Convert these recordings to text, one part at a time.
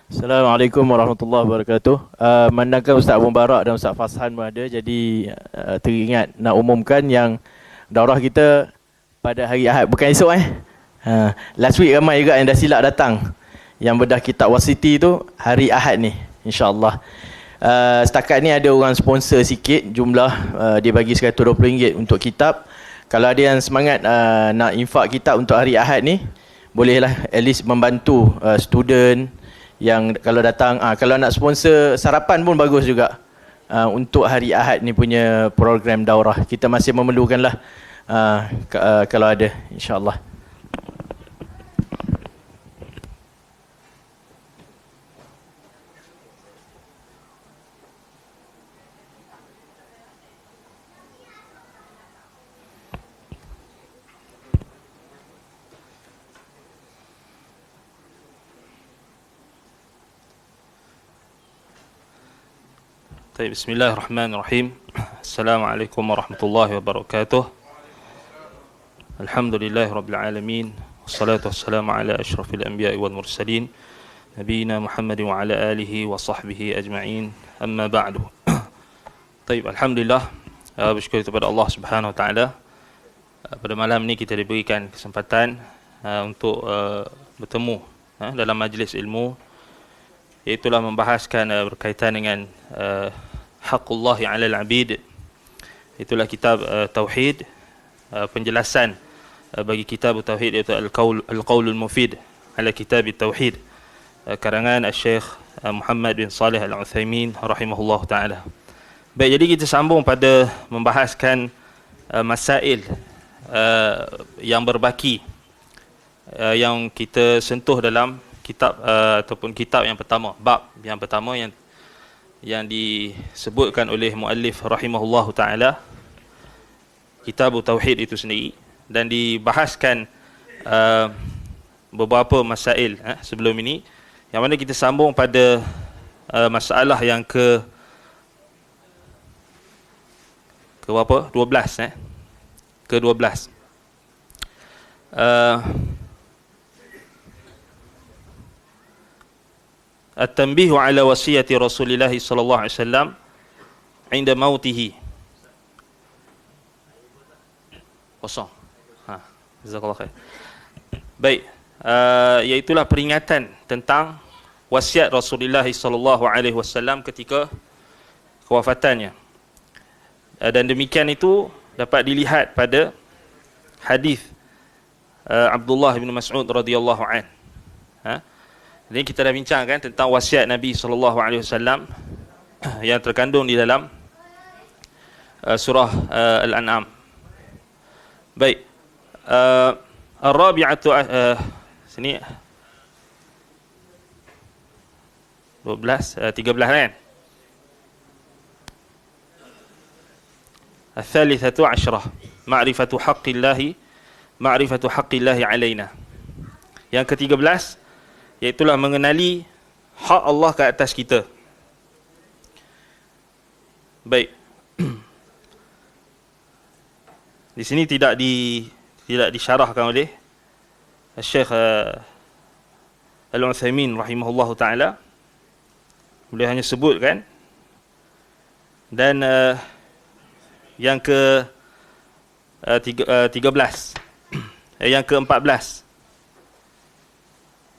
Assalamualaikum warahmatullahi wabarakatuh. Memandangkan Ustaz Mubarak dan Ustaz Fashan pun ada, jadi teringat nak umumkan yang daurah kita pada hari Ahad, bukan esok last week ramai juga yang dah silap datang. Yang bedah kitab Wasiti tu hari Ahad ni, insya-Allah. Setakat ni ada orang sponsor sikit jumlah, dia bagi RM120 untuk kitab. Kalau ada yang semangat nak infak kitab untuk hari Ahad ni, bolehlah at least membantu student yang kalau datang, kalau nak sponsor sarapan pun bagus juga. Untuk hari Ahad ni punya program daurah kita masih memerlukanlah, kalau ada, insya-Allah. طيب بسم الله الرحمن الرحيم. السلام عليكم ورحمة الله وبركاته. الحمد لله رب العالمين، والصلاة والسلام على أشرف الأنبياء والمرسلين نبينا محمد وعلى آله وصحبه أجمعين، أما بعد. طيب alhamdulillah, bersyukur kepada Allah Subhanahu wa taala. Pada malam ni kita diberikan kesempatan untuk bertemu dalam majlis ilmu, iaitulah membahaskan berkaitan dengan Haqqullahi 'alal 'abid. Itulah kitab Tauhid, penjelasan bagi kitab Tauhid, iaitu Al-Qaulul Mufid ala Kitab Tauhid, karangan Al-Syekh Muhammad bin Salih Al-Utsaimin rahimahullah ta'ala. Baik, jadi kita sambung pada membahaskan masail yang berbaki, yang kita sentuh dalam kitab ataupun kitab yang pertama, bab yang pertama yang disebutkan oleh muallif rahimahullahu taala, kitab Tauhid itu sendiri, dan dibahaskan beberapa masail sebelum ini, yang mana kita sambung pada masalah yang ke berapa? 12 ke 12. التنبيه على وصية رسول الله صلى الله عليه وسلم عند موته. Kosong. Jazakallah khair. Baik, iaitulah peringatan tentang wasiat Rasulullah sallallahu alaihi wasallam ketika kewafatannya. Dan demikian itu dapat dilihat pada hadis Abdullah bin Mas'ud radhiyallahu an. Ini kita dah bincangkan tentang wasiat Nabi sallallahu alaihi wasallam yang terkandung di dalam surah Al-An'am. Baik, Ar-Rabi'atu sini 13 kan? Al-Thalithatu Ashrah, Ma'rifatu haqqillahi alaina. Yang ke-13 iaitulah mengenali hak Allah ke atas kita. Baik. Di sini tidak disyarahkan oleh Syekh Al-Utsaimin rahimahullahu taala. Beliau hanya sebutkan. Dan yang ke 13, yang ke-14,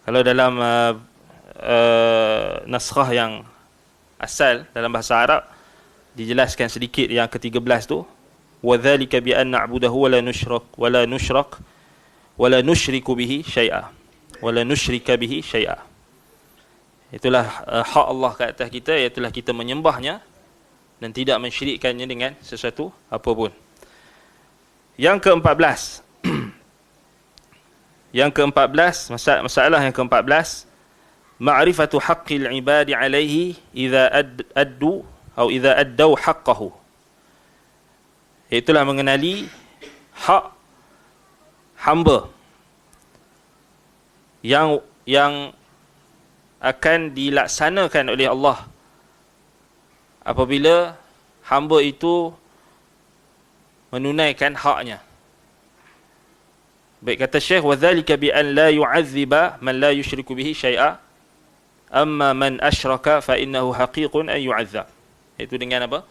kalau dalam naskhah yang asal dalam bahasa Arab dijelaskan sedikit yang ke-13 tu, وَذَلِكَ بِأَنْ نَعْبُدَهُ وَلَا نُشْرِكُ بِهِ شَيْئًا. Itulah hak Allah ke atas kita, iaitulah kita menyembahnya dan tidak mensyirikkannya dengan sesuatu apapun. Yang ke-14, masalah yang ke-14, ma'rifatu haqqil ibadi alaihi idza addau haqqahu. Itulah mengenali hak hamba yang akan dilaksanakan oleh Allah apabila hamba itu menunaikan haknya. Baik, kata Syekh, وَذَلِكَ بِأَنْ لَا يُعَذِّبَ مَنْ لَا يُشْرِكُ بِهِ شَيْئًا. amma man asyraka fa innahu haqiqun an yu'adzab. Itu dengan apa?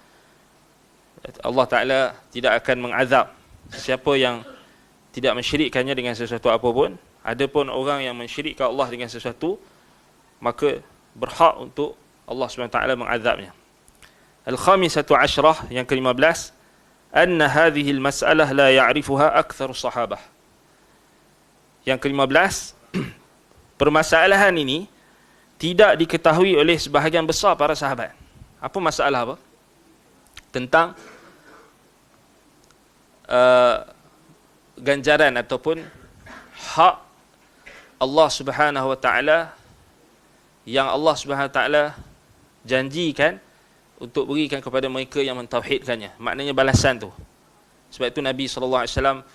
Allah Ta'ala tidak akan mengazab siapa yang tidak mensyirikkannya dengan sesuatu apapun. Adapun orang yang mensyirikkan Allah dengan sesuatu, maka berhak untuk Allah SWT mengazabnya. Al-khamisatu asyrah, yang ke-15, anna hadhihi al-mas'alah la ya'rifuha aktsaru sahabah. Yang ke-15, permasalahan ini tidak diketahui oleh sebahagian besar para sahabat. Apa masalah apa? Tentang ganjaran ataupun hak Allah Subhanahu wa taala yang Allah Subhanahu wa taala janjikan untuk berikan kepada mereka yang mentauhidkannya. Maknanya balasan tu. Sebab itu Nabi SAW,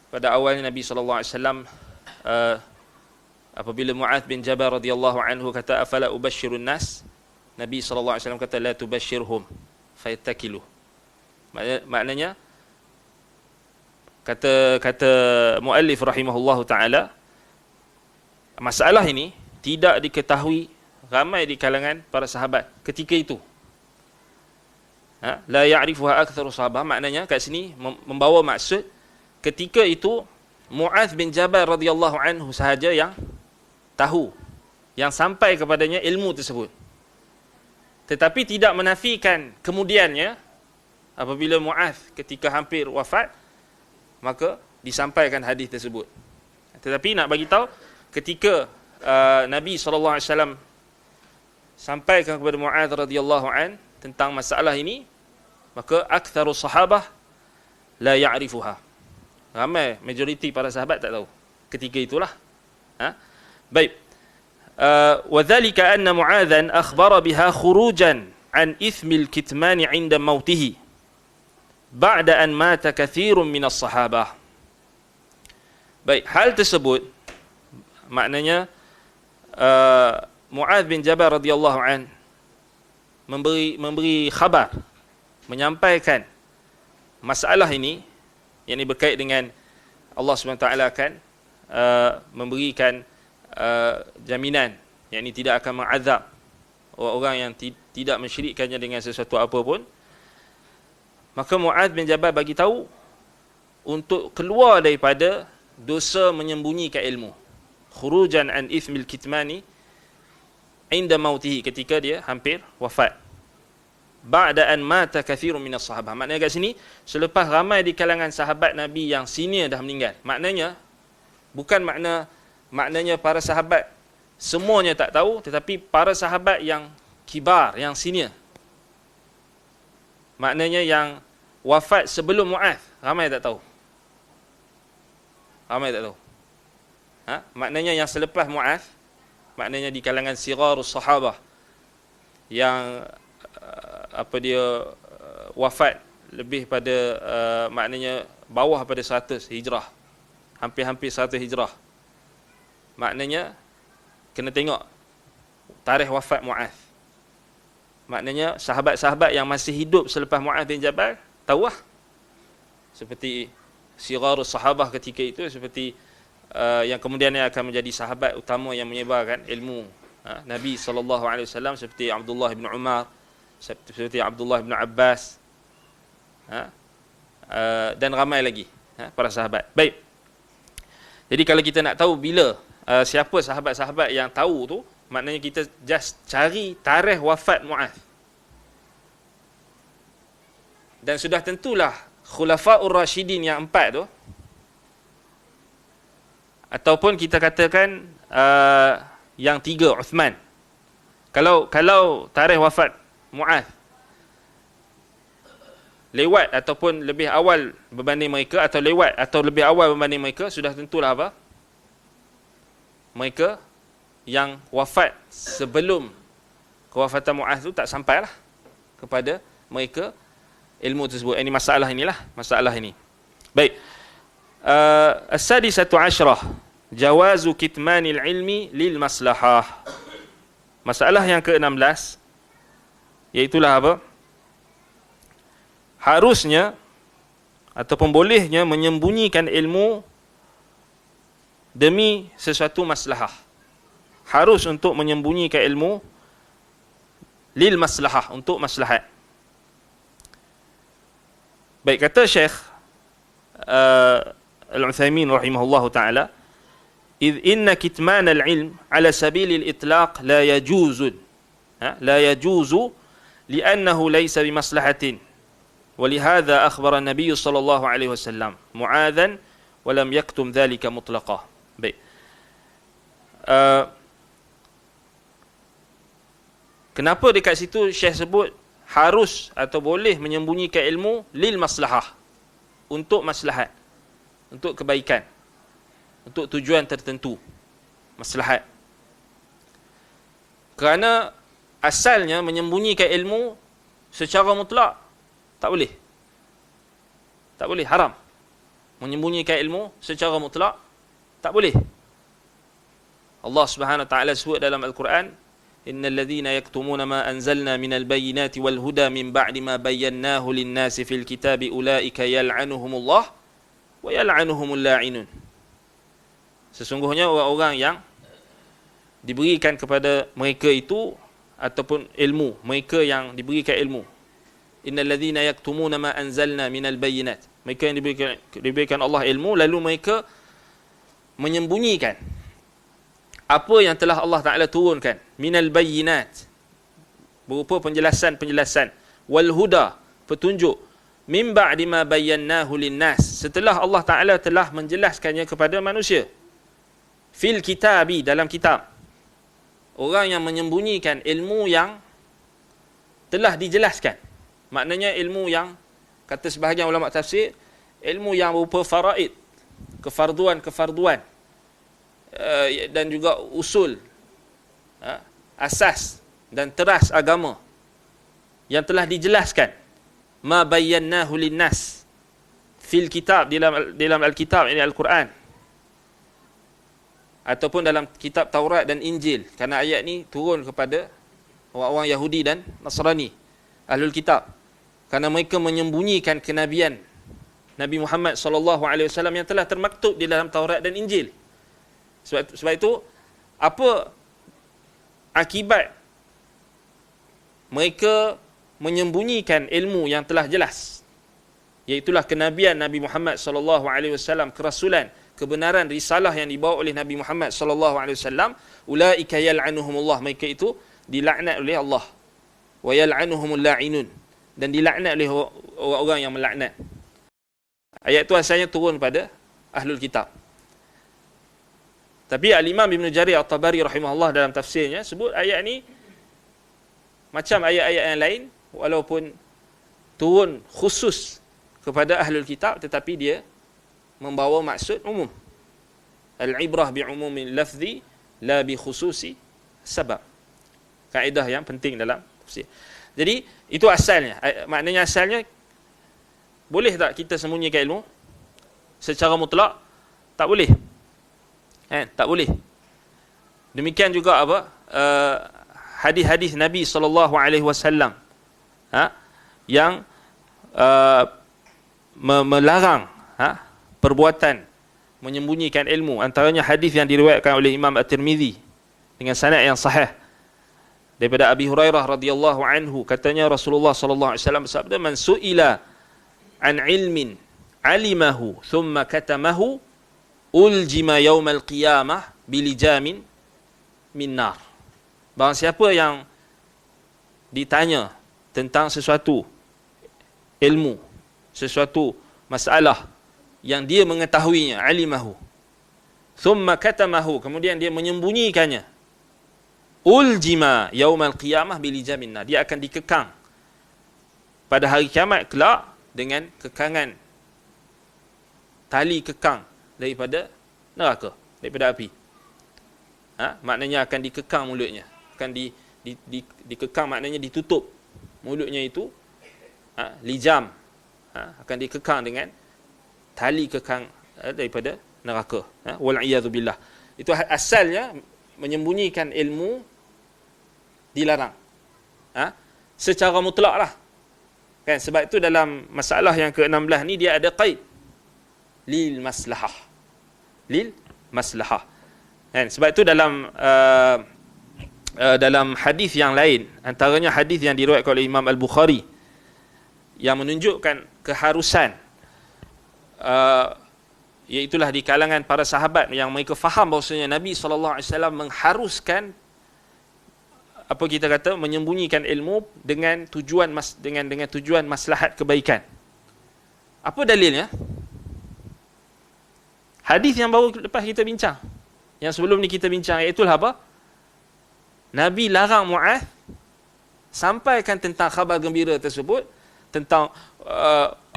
pada awalnya Nabi SAW, apabila Mu'adz bin Jabal radhiyallahu anhu kata, afala ubashirun nas, Nabi SAW kata, la tubashirhum fayattakilu. Maknanya, kata muallif rahimahullahu ta'ala, masalah ini tidak diketahui ramai di kalangan para sahabat ketika itu. La ya'rifuha aktsaru sahabah, maknanya kat sini membawa maksud ketika itu Mu'adz bin Jabal radhiyallahu anhu sahaja yang tahu, yang sampai kepadanya ilmu tersebut. Tetapi tidak menafikan kemudiannya apabila Mu'adz ketika hampir wafat, maka disampaikan hadis tersebut. Tetapi nak bagi tahu ketika Nabi SAW sampaikan kepada Mu'adz radhiyallahu an tentang masalah ini, maka aktsaru sahabah la ya'rifuha. Ramai, majoriti para sahabat tak tahu ketika itulah. Baik. Wa dzalika anna Mu'adzan akhbara biha khurujan an ithmil kitmani 'inda mautihi ba'da an mata katsirun minas sahabah. Baik, hal tersebut maknanya Mu'adz bin Jabal radhiyallahu an memberi khabar, menyampaikan masalah ini, yang ini berkait dengan Allah SWT akan memberikan jaminan, yang ini tidak akan mengazab orang yang tidak mensyirikkannya dengan sesuatu apapun. Maka Mu'adz bin Jabal bagi tahu untuk keluar daripada dosa menyembunyikan ilmu. Khurujan an ithmil kitmani inda mautihi, ketika dia hampir wafat. Ba'da an mata kathirun minas sahabah. Maknanya kat sini, selepas ramai di kalangan sahabat Nabi yang senior dah meninggal. Maknanya, bukan maknanya para sahabat semuanya tak tahu, tetapi para sahabat yang kibar, yang senior. Maknanya yang wafat sebelum Mu'adz, ramai tak tahu. Ramai tak tahu. Maknanya yang selepas Mu'adz, maknanya di kalangan sigharus sahabah yang wafat lebih pada maknanya bawah pada 100 hijrah, hampir-hampir 100 hijrah. Maknanya kena tengok tarikh wafat Mu'adz. Maknanya sahabat-sahabat yang masih hidup selepas Mu'adz bin Jabal tahu lah. Seperti sigharus sahabah ketika itu, seperti yang kemudiannya akan menjadi sahabat utama yang menyebarkan ilmu Nabi SAW, seperti Abdullah bin Umar, seperti Abdullah bin Abbas, dan ramai lagi para sahabat. Baik. Jadi kalau kita nak tahu bila siapa sahabat-sahabat yang tahu tu, maknanya kita just cari tarikh wafat Mu'adz. Dan sudah tentulah Khulafaur Rashidin yang 4 tu, ataupun kita katakan yang 3, Uthman. Kalau tarikh wafat Mu'adz lewat ataupun lebih awal berbanding mereka, atau lewat atau lebih awal berbanding mereka, sudah tentulah apa? Mereka yang wafat sebelum kewafatan Mu'adz tu tak sampailah kepada mereka ilmu tersebut. Ini masalah ini. Baik. As-sadisatu asyrah, jawazu kitmanil ilmi lil maslahah. Masalah yang ke-16, iaitulah apa? Harusnya ataupun bolehnya menyembunyikan ilmu demi sesuatu maslahah. harus untuk menyembunyikan ilmu lil maslahah, untuk maslahat. Baik, kata Syekh Al-Utsaimin rahimahullahu taala, "Idh inna kitman al-ilm ala sabil al-itlaq la yajuz." La yajuzu li'annahu laysa bimaslahatin. ولهذا أخبر النبي صلى الله عليه وسلم معاذا ولم يكتم ذلك مطلقا. Baik. Kenapa dekat situ Syekh sebut harus atau boleh menyembunyikan ilmu lil maslahah, untuk maslahat, untuk kebaikan, untuk tujuan tertentu, maslahat. Kerana asalnya menyembunyikan ilmu secara mutlak tak boleh. Tak boleh, haram. Menyembunyikan ilmu secara mutlak tak boleh. Allah Subhanahu wa taala sebut dalam Al-Quran, "Innal ladzina yaktumuna ma anzalna minal bayyinati wal huda min ba'di ma bayyanahu lin-nasi fil kitabi ulaika yal'anuhumullah wa yal'anuhumul la'inun." Sesungguhnya orang-orang yang diberikan kepada mereka itu ataupun ilmu, mereka yang diberikan ilmu. Innal ladzina yaktumuna ma anzalna minal bayyinat. Mereka yang diberikan Allah ilmu, lalu mereka menyembunyikan apa yang telah Allah Ta'ala turunkan. Minal bayyinat, berupa penjelasan-penjelasan. Wal huda, petunjuk. Min ba'di ma bayyannahu linnas, setelah Allah Ta'ala telah menjelaskannya kepada manusia. Fil kitabi, dalam kitab. Orang yang menyembunyikan ilmu yang telah dijelaskan. Maknanya ilmu yang, kata sebahagian ulama tafsir, ilmu yang berupa faraid, kefarduan, dan juga usul, asas dan teras agama yang telah dijelaskan. Ma bayyannahu linnas fil kitab, dalam Alkitab, ini Al-Quran, ataupun dalam kitab Taurat dan Injil. Kerana ayat ni turun kepada orang-orang Yahudi dan Nasrani, Ahlul Kitab. Kerana mereka menyembunyikan kenabian Nabi Muhammad SAW yang telah termaktub di dalam Taurat dan Injil. Sebab itu, apa akibat mereka menyembunyikan ilmu yang telah jelas, iaitulah kenabian Nabi Muhammad SAW, kerasulan, kebenaran risalah yang dibawa oleh Nabi Muhammad SAW. Ulaika yal'anuhumullah, mereka itu dilaknat oleh Allah. Wa yal'anuhumul la'inun, dan dilaknat oleh orang-orang yang melaknat. Ayat itu asalnya turun pada Ahlul Kitab. Tapi Al-Imam Ibn Jarir At-Tabari rahimahullah dalam tafsirnya sebut ayat ni macam ayat-ayat yang lain, walaupun turun khusus kepada Ahlul Kitab, tetapi dia membawa maksud umum. Al-ibrah bi'umumil lafzi la bi khususi sabab. Kaedah yang penting dalam tafsir. Jadi itu asalnya. Maknanya asalnya, boleh tak kita sembunyikan ilmu secara mutlak? Tak boleh. Tak boleh. Demikian juga apa? Hadis-hadis Nabi SAW yang melarang perbuatan menyembunyikan ilmu. Antaranya hadis yang diriwayatkan oleh Imam At-Tirmizi dengan sanad yang sahih daripada Abi Hurairah radhiyallahu anhu, katanya Rasulullah sallallahu alaihi wasallam bersabda, "Man su'ila an ilmin 'alimahu thumma katamahu uljima yaumal qiyamah bilijamin min nar." Barang siapa yang ditanya tentang sesuatu ilmu, sesuatu masalah yang dia mengetahuinya, 'alimahu, thumma katamahu, kemudian dia menyembunyikannya, uljima yaumal qiyamah bilijamin nar, dia akan dikekang pada hari kiamat kelak dengan kekangan, tali kekang daripada neraka, daripada api. Maknanya akan dikekang mulutnya, akan dikekang, maknanya ditutup mulutnya itu, lijam, akan dikekang dengan tali kekang daripada neraka. Wal'iyadzubillah. Itu asalnya menyembunyikan ilmu dilarang, secara mutlak lah kan. Sebab itu dalam masalah yang ke-16 ni dia ada qaid lil maslahah, lil maslahah. Kan? Sebab itu dalam hadis yang lain, antaranya hadis yang diriwayatkan oleh Imam Al-Bukhari yang menunjukkan keharusan, iaitulah di kalangan para sahabat yang mereka faham bahawasanya Nabi SAW mengharuskan, apa kita kata, menyembunyikan ilmu dengan tujuan dengan tujuan maslahat kebaikan. Apa dalilnya? Hadis yang baru lepas kita bincang, yang sebelum ni kita bincang, iaitu apa? Nabi larang Mu'adh sampaikan tentang khabar gembira tersebut, tentang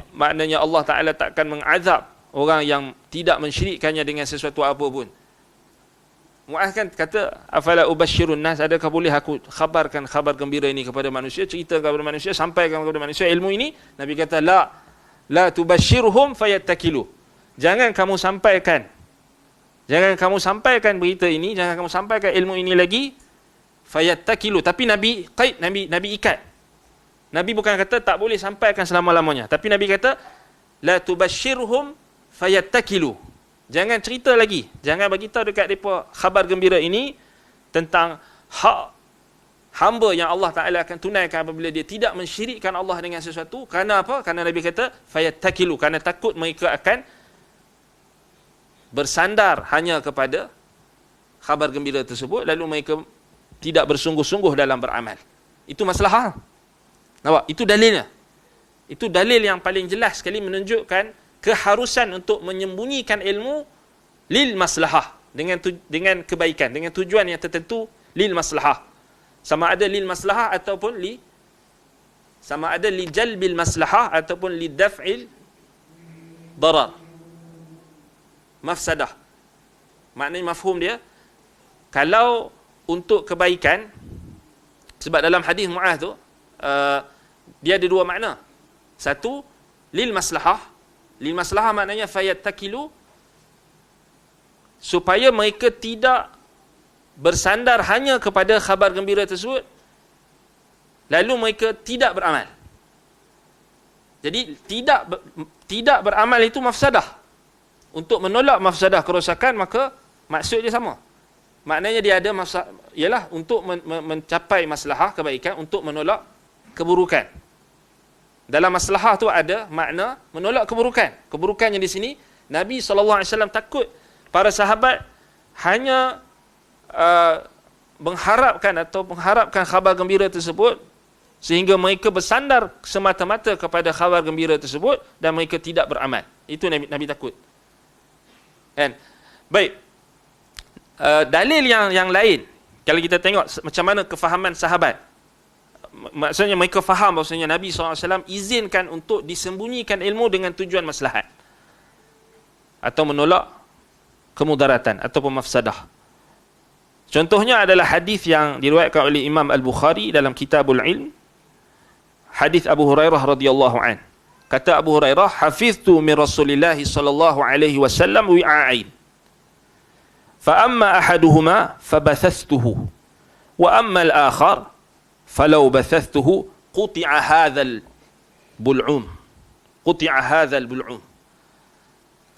maknanya Allah Ta'ala takkan mengazab orang yang tidak mensyirikkannya dengan sesuatu apa pun. Mu'adh kan kata, afala ubashirun nas, adakah boleh aku khabarkan khabar gembira ini kepada manusia, cerita kepada manusia, sampaikan kepada manusia ilmu ini? Nabi kata, la tubashirhum fayattakilu. Jangan kamu sampaikan berita ini, jangan kamu sampaikan ilmu ini lagi, fayattakilu. Tapi Nabi qaid, Nabi ikat. Nabi bukan kata tak boleh sampaikan selama-lamanya, tapi Nabi kata la tubashirhum fayattakilu. Jangan cerita lagi, jangan bagi tahu dekat depa khabar gembira ini tentang hak hamba yang Allah Ta'ala akan tunaikan apabila dia tidak mensyirikkan Allah dengan sesuatu. Kerana apa? Kerana Nabi kata fayattakilu, kerana takut mereka akan bersandar hanya kepada khabar gembira tersebut, lalu mereka tidak bersungguh-sungguh dalam beramal. Itu masalah. Nampak? Itu dalilnya. Itu dalil yang paling jelas sekali menunjukkan keharusan untuk menyembunyikan ilmu lil maslahah, dengan kebaikan, dengan tujuan yang tertentu, lil maslahah. Sama ada lil maslahah ataupun sama ada li jalbil maslahah ataupun li daf'il darar, mafsadah. Maknanya mafhum dia, kalau untuk kebaikan, sebab dalam hadis Mu'adh tu dia ada dua makna. Satu, lil maslahah. Lil maslahah maknanya fayattakilu, supaya mereka tidak bersandar hanya kepada khabar gembira tersebut, lalu mereka tidak beramal. Jadi tidak beramal itu mafsadah. Untuk menolak mafsadah kerosakan, maka maksud dia sama. Maknanya dia ada ialah untuk mencapai maslahah kebaikan, untuk menolak keburukan. Dalam maslahah tu ada makna menolak keburukan. Keburukannya di sini, Nabi SAW takut para sahabat hanya mengharapkan khabar gembira tersebut, sehingga mereka bersandar semata-mata kepada khabar gembira tersebut dan mereka tidak beramal. Itu Nabi takut. Kan? Baik. Dalil yang lain, kalau kita tengok macam mana kefahaman sahabat, maksudnya mereka faham bahawasanya Nabi SAW izinkan untuk disembunyikan ilmu dengan tujuan maslahat atau menolak kemudaratan ataupun mafsadah. Contohnya adalah hadis yang diriwayatkan oleh Imam Al-Bukhari dalam Kitabul Ilm, hadis Abu Hurairah radhiyallahu an. Kata Abu Hurairah, hafiztu min Rasulillah sallallahu alaihi wasallam wi'ain. Fa amma ahaduhuma fabathastuhu wa amma al-akhar falau bathastuhu quti'a hadzal bul'um. Quti'a hadzal bul'um.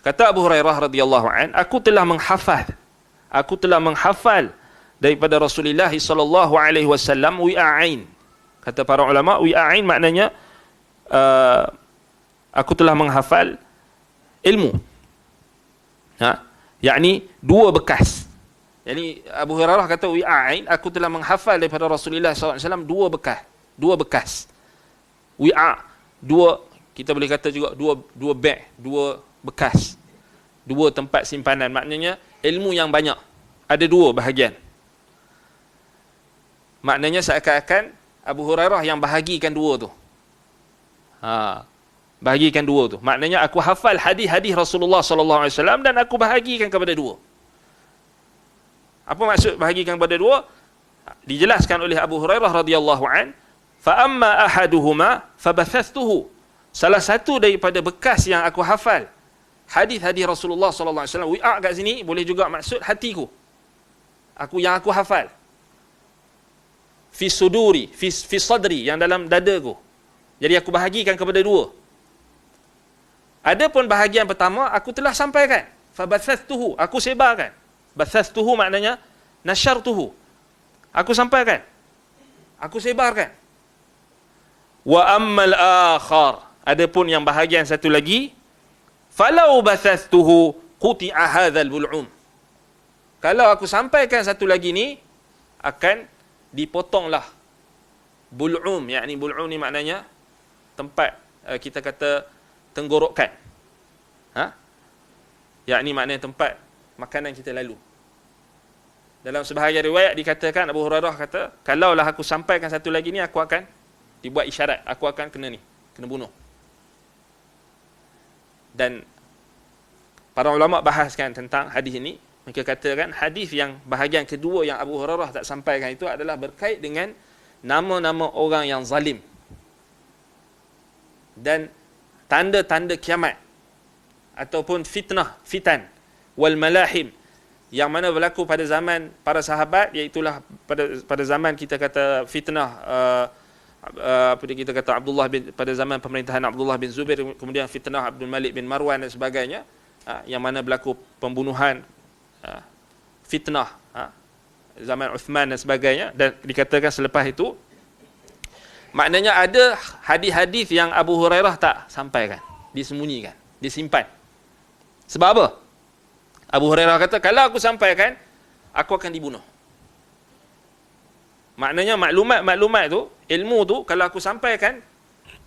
Kata Abu Hurairah radhiyallahu an, aku telah menghafal daripada Rasulullah sallallahu alaihi wasallam wi'ain. Kata para ulama, wi'ain maknanya aku telah menghafal ilmu. Yakni dua bekas. Yani Abu Hurairah kata wi'ain, aku telah menghafal daripada Rasulullah SAW dua bekas. Wi'a, dua, kita boleh kata juga dua beg, dua bekas, dua tempat simpanan. Maknanya ilmu yang banyak, ada dua bahagian. Maknanya seakan-akan Abu Hurairah yang bahagikan dua tu. Bahagikan dua tu. Maknanya aku hafal hadis-hadis Rasulullah SAW dan aku bahagikan kepada dua. Apa maksud bahagikan kepada dua? Dijelaskan oleh Abu Hurairah radhiyallahu an, fa amma ahaduhuma fabathastuhu. Salah satu daripada bekas yang aku hafal hadis-hadis Rasulullah SAW. Wi'a kat sini boleh juga maksud hatiku. Aku hafal. Fi suduri, fi sadri, yang dalam dadaku. Jadi aku bahagikan kepada dua. Adapun bahagian pertama aku telah sampaikan. Fabathastuhu, aku sebarkan. Bathastuhu maknanya nasyartuhu. Aku sampaikan. Aku sebarkan. Wa ammal akhar. Adapun yang bahagian satu lagi, falau bathastuhu quti'a hadzal bul'um. Kalau aku sampaikan satu lagi ni, akan dipotonglah bul'um. Yakni bul'um ni maknanya tempat kita kata tenggorokan. Yakni maknanya tempat makanan kita lalu. Dalam sebahagian riwayat dikatakan, Abu Hurairah kata, kalaulah aku sampaikan satu lagi ni, aku akan dibuat isyarat, aku akan kena bunuh. Dan para ulama bahaskan tentang hadis ini. Mereka katakan hadis yang bahagian kedua yang Abu Hurairah tak sampaikan itu adalah berkait dengan nama-nama orang yang zalim dan tanda-tanda kiamat ataupun fitan wal malahim yang mana berlaku pada zaman para sahabat, iaitulah pada zaman kita kata fitnah kita kata pada zaman pemerintahan Abdullah bin Zubair, kemudian fitnah Abdul Malik bin Marwan dan sebagainya, yang mana berlaku pembunuhan, fitnah zaman Uthman dan sebagainya, dan dikatakan selepas itu maknanya ada hadis-hadis yang Abu Hurairah tak sampaikan, disembunyikan, disimpan. Sebab apa? Abu Hurairah kata, kalau aku sampaikan, aku akan dibunuh. Maknanya maklumat tu, ilmu tu, kalau aku sampaikan,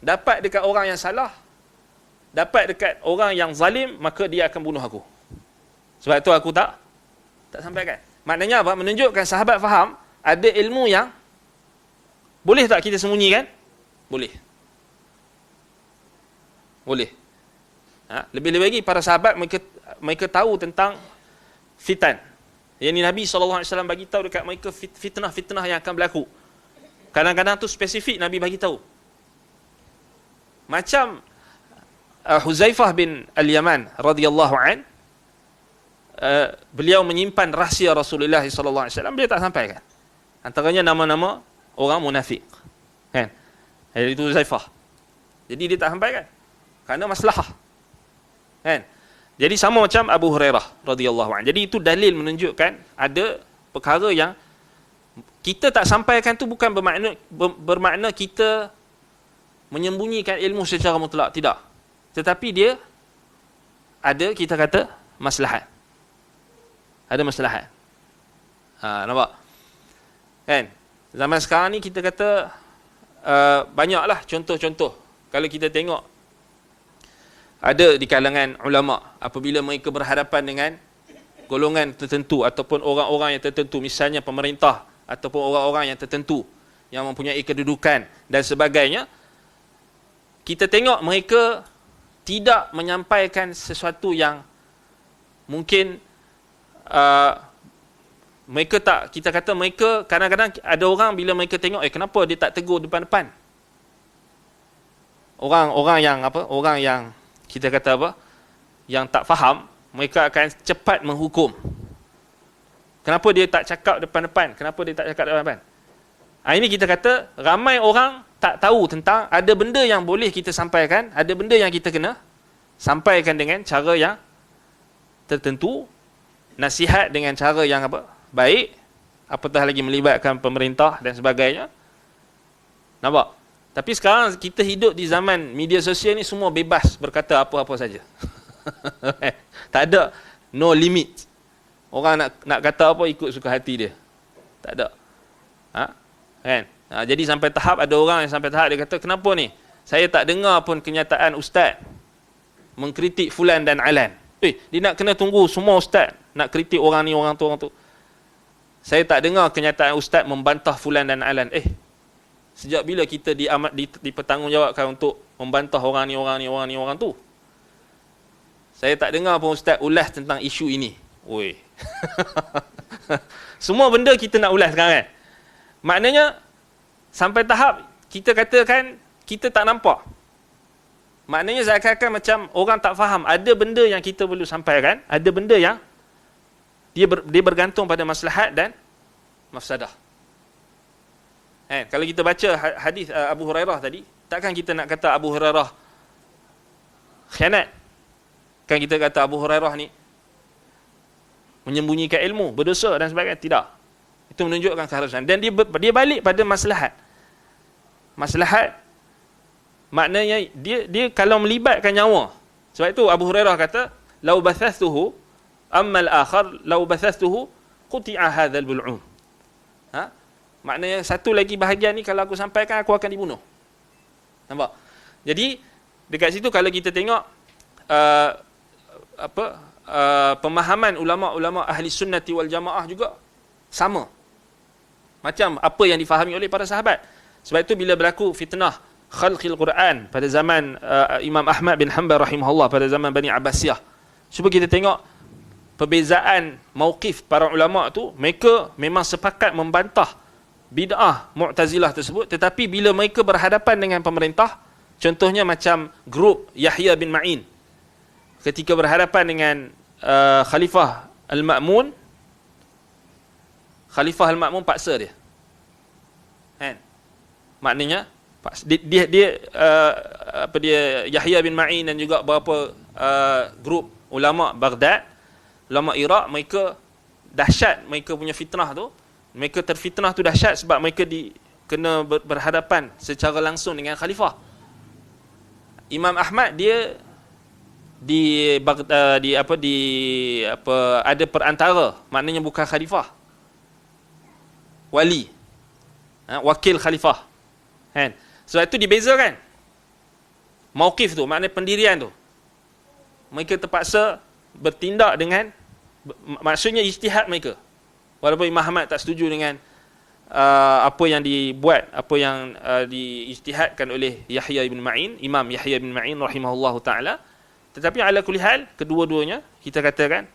dapat dekat orang yang salah, dapat dekat orang yang zalim, maka dia akan bunuh aku. Sebab tu aku tak sampaikan. Maknanya apa? Menunjukkan sahabat faham ada ilmu yang boleh tak kita sembunyikan? Boleh. Lebih-lebih lagi para sahabat mereka tahu tentang fitan. Yang ni Nabi SAW bagi tahu dekat mereka fitnah-fitnah yang akan berlaku. Kadang-kadang tu spesifik Nabi bagi tahu. Macam Huzaifah bin Al-Yaman radhiyallahu an, beliau menyimpan rahsia Rasulullah SAW, beliau tak sampaikan. Antaranya nama-nama orang munafik. Kan? Itu Huzaifah. Jadi dia tak sampaikan kerana maslahah. Kan? Jadi sama macam Abu Hurairah radhiyallahu anhu. Jadi itu dalil menunjukkan ada perkara yang kita tak sampaikan tu bukan bermakna kita menyembunyikan ilmu secara mutlak, tidak. Tetapi dia ada, kita kata, maslahat. Ada maslahat. Nampak? Kan? Zaman sekarang ni kita kata banyaklah contoh-contoh. Kalau kita tengok ada di kalangan ulama, apabila mereka berhadapan dengan golongan tertentu ataupun orang-orang yang tertentu, misalnya pemerintah ataupun orang-orang yang tertentu yang mempunyai kedudukan dan sebagainya, kita tengok mereka tidak menyampaikan sesuatu yang mungkin mereka tak, kita kata mereka kadang-kadang ada orang bila mereka tengok, kenapa dia tak tegur depan-depan? Orang yang kita kata apa? Yang tak faham, mereka akan cepat menghukum. Kenapa dia tak cakap depan-depan? Kenapa dia tak cakap depan-depan? Ini kita kata ramai orang tak tahu tentang ada benda yang boleh kita sampaikan, ada benda yang kita kena sampaikan dengan cara yang tertentu, nasihat dengan cara yang baik, apatah lagi melibatkan pemerintah dan sebagainya. Nampak? Tapi sekarang kita hidup di zaman media sosial ni, semua bebas berkata apa-apa saja. Tak ada no limit. Orang nak kata apa ikut suka hati dia. Tak ada. Kan? Jadi sampai tahap ada orang yang sampai tahap dia kata, kenapa ni? Saya tak dengar pun kenyataan ustaz mengkritik fulan dan alan. Dia nak kena tunggu semua ustaz nak kritik orang ni, orang tu. Saya tak dengar kenyataan ustaz membantah fulan dan alan. Sejak bila kita dipertanggungjawabkan untuk membantah orang tu? Saya tak dengar pun ustaz ulas tentang isu ini. Semua benda kita nak ulas sekarang kan? Maknanya sampai tahap kita katakan kita tak nampak. Maknanya seakan-akan macam orang tak faham. Ada benda yang kita perlu sampaikan, ada benda yang dia bergantung pada maslahat dan mafsadah. Kalau kita baca hadis Abu Hurairah tadi, takkan kita nak kata Abu Hurairah khianat? Kan kita kata Abu Hurairah ni menyembunyikan ilmu, berdosa dan sebagainya. Tidak. Itu menunjukkan keharusan. Dan dia balik pada maslahat. Maslahat maknanya dia kalau melibatkan nyawa. Sebab itu Abu Hurairah kata, "Lau bathastuhu amma al-akhar lau bathastuhu quti'a hadzal bul'um." Maknanya satu lagi bahagian ni kalau aku sampaikan aku akan dibunuh. Nampak? Jadi dekat situ kalau kita tengok pemahaman ulama-ulama ahli sunnati wal jamaah juga sama. Macam apa yang difahami oleh para sahabat. Sebab itu bila berlaku fitnah khalqil Quran pada zaman Imam Ahmad bin Hanbal rahimahullah, pada zaman Bani Abbasiyah, cuba kita tengok perbezaan mauqif para ulama tu. Mereka memang sepakat membantah bid'ah Mu'tazilah tersebut, tetapi bila mereka berhadapan dengan pemerintah, contohnya macam grup Yahya bin Ma'in ketika berhadapan dengan Khalifah Al-Ma'mun, Khalifah Al-Ma'mun paksa dia. Kan? Maknanya dia Yahya bin Ma'in dan juga beberapa grup ulama Baghdad, ulama Iraq, mereka dahsyat mereka punya fitnah tu. Mereka terfitnah tu dahsyat sebab mereka kena berhadapan secara langsung dengan khalifah. Imam Ahmad dia ada perantara, maknanya bukan khalifah, wali, wakil khalifah. Kan? Sebab itu dibezakan mauqif tu, maknanya pendirian tu. Mereka terpaksa bertindak dengan, maksudnya ijtihad mereka. Walaupun Imam Ahmad tak setuju dengan apa yang dibuat, apa yang diijtihadkan oleh Yahya bin Ma'in, Imam Yahya bin Ma'in rahimahullahu ta'ala, tetapi ala kulli hal, kedua-duanya kita katakan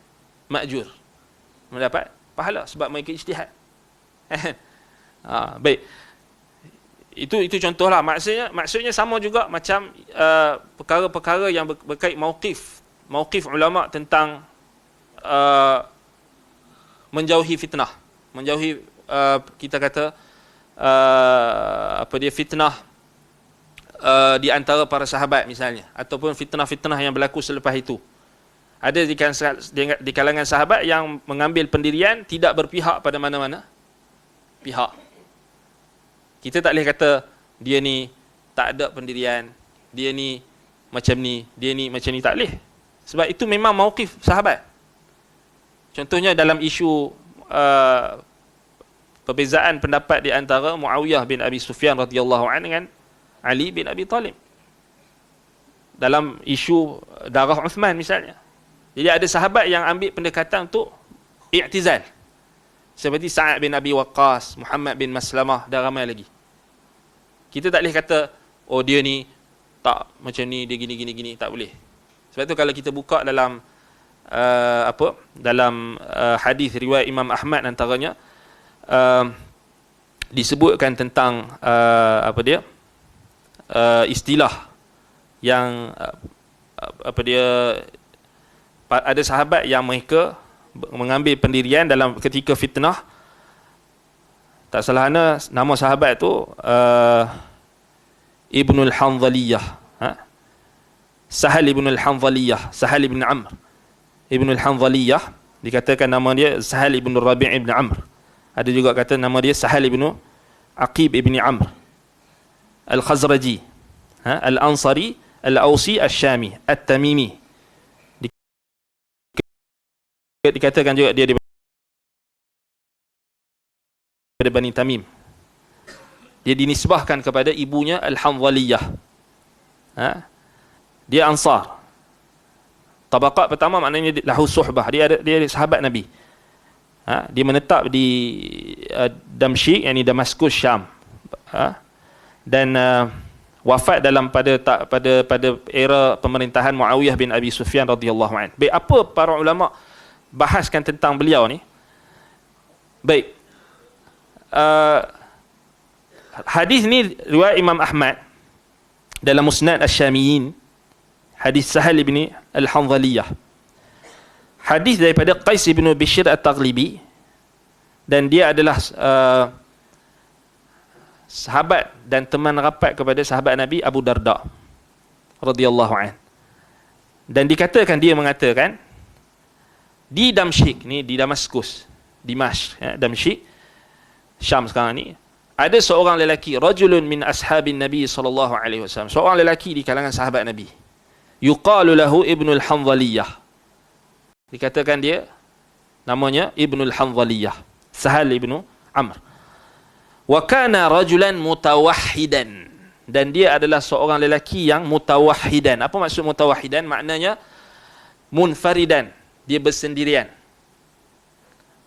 ma'jur, mendapat pahala sebab mereka ijtihad. Baik. Itu contohlah. Maksudnya sama juga macam perkara-perkara yang berkait mauqif ulama tentang menjauhi fitnah, menjauhi kita kata fitnah di antara para sahabat misalnya, ataupun fitnah-fitnah yang berlaku selepas itu. Ada di kalangan sahabat yang mengambil pendirian tidak berpihak pada mana-mana pihak. Kita tak boleh kata dia ni tak ada pendirian, dia ni macam ni, dia ni macam ni, tak boleh. Sebab itu memang mauqif sahabat. Contohnya dalam isu perbezaan pendapat di antara Muawiyah bin Abi Sufyan radhiyallahu anhu dengan Ali bin Abi Talib dalam isu darah Uthman misalnya. Jadi ada sahabat yang ambil pendekatan untuk i'tizal, seperti Sa'ad bin Abi Waqqas, Muhammad bin Maslamah dan ramai lagi. Kita tak boleh kata oh dia ni tak macam ni, dia gini, tak boleh. Sebab tu kalau kita buka dalam dalam hadis riwayat Imam Ahmad antaranya disebutkan tentang istilah yang ada sahabat yang mereka mengambil pendirian dalam ketika fitnah. Tak salah nama sahabat tu Ibnul Hanzaliyah, Sahal Ibnul Hanzaliyah, Sahal Ibn Amr Ibnul Hanzaliyah, dikatakan nama dia Sahal Ibn Rabi' Ibn Amr. Ada juga kata nama dia Sahal Ibn Aqib Ibn Amr Al-Khazraji, Al-Ansari, Al-Ausi, Al-Syami, At-Tamimi. Dikatakan juga dia daripada Bani Tamim. Dia dinisbahkan kepada ibunya Al-Hanzaliyah. Dia Ansar. Tabaqat pertama maknanya lahu suhbah, dia sahabat Nabi. Dia menetap di Damsyik, yakni Damaskus, Syam. Dan wafat pada era pemerintahan Muawiyah bin Abi Sufyan radhiyallahu anhu. Baik, apa para ulama bahaskan tentang beliau ni? Baik. Hadis ni riwayat Imam Ahmad dalam Musnad Asy-Syamiyin, hadis Sahal bin Al-Hanzaliyah. Hadis daripada Qais bin Bishr At-Taghlibi, dan dia adalah sahabat dan teman rapat kepada sahabat Nabi Abu Darda radhiyallahu anhu. Dan dikatakan dia mengatakan di Damsyik, ni di Damaskus, Dimash, ya, Damsyik, Syam sekarang ni, ada seorang lelaki, rajulun min ashabin Nabi sallallahu alaihi wasallam, seorang lelaki di kalangan sahabat Nabi, yuqalu lahu Ibnul Hanzaliyah, dikatakan dia namanya Ibnul Hanzaliyah, Sahal ibnu Amr. Wa kana rajulan mutawahhidan, dan dia adalah seorang lelaki yang mutawahhidan. Apa maksud mutawahhidan? Maknanya munfaridan, dia bersendirian.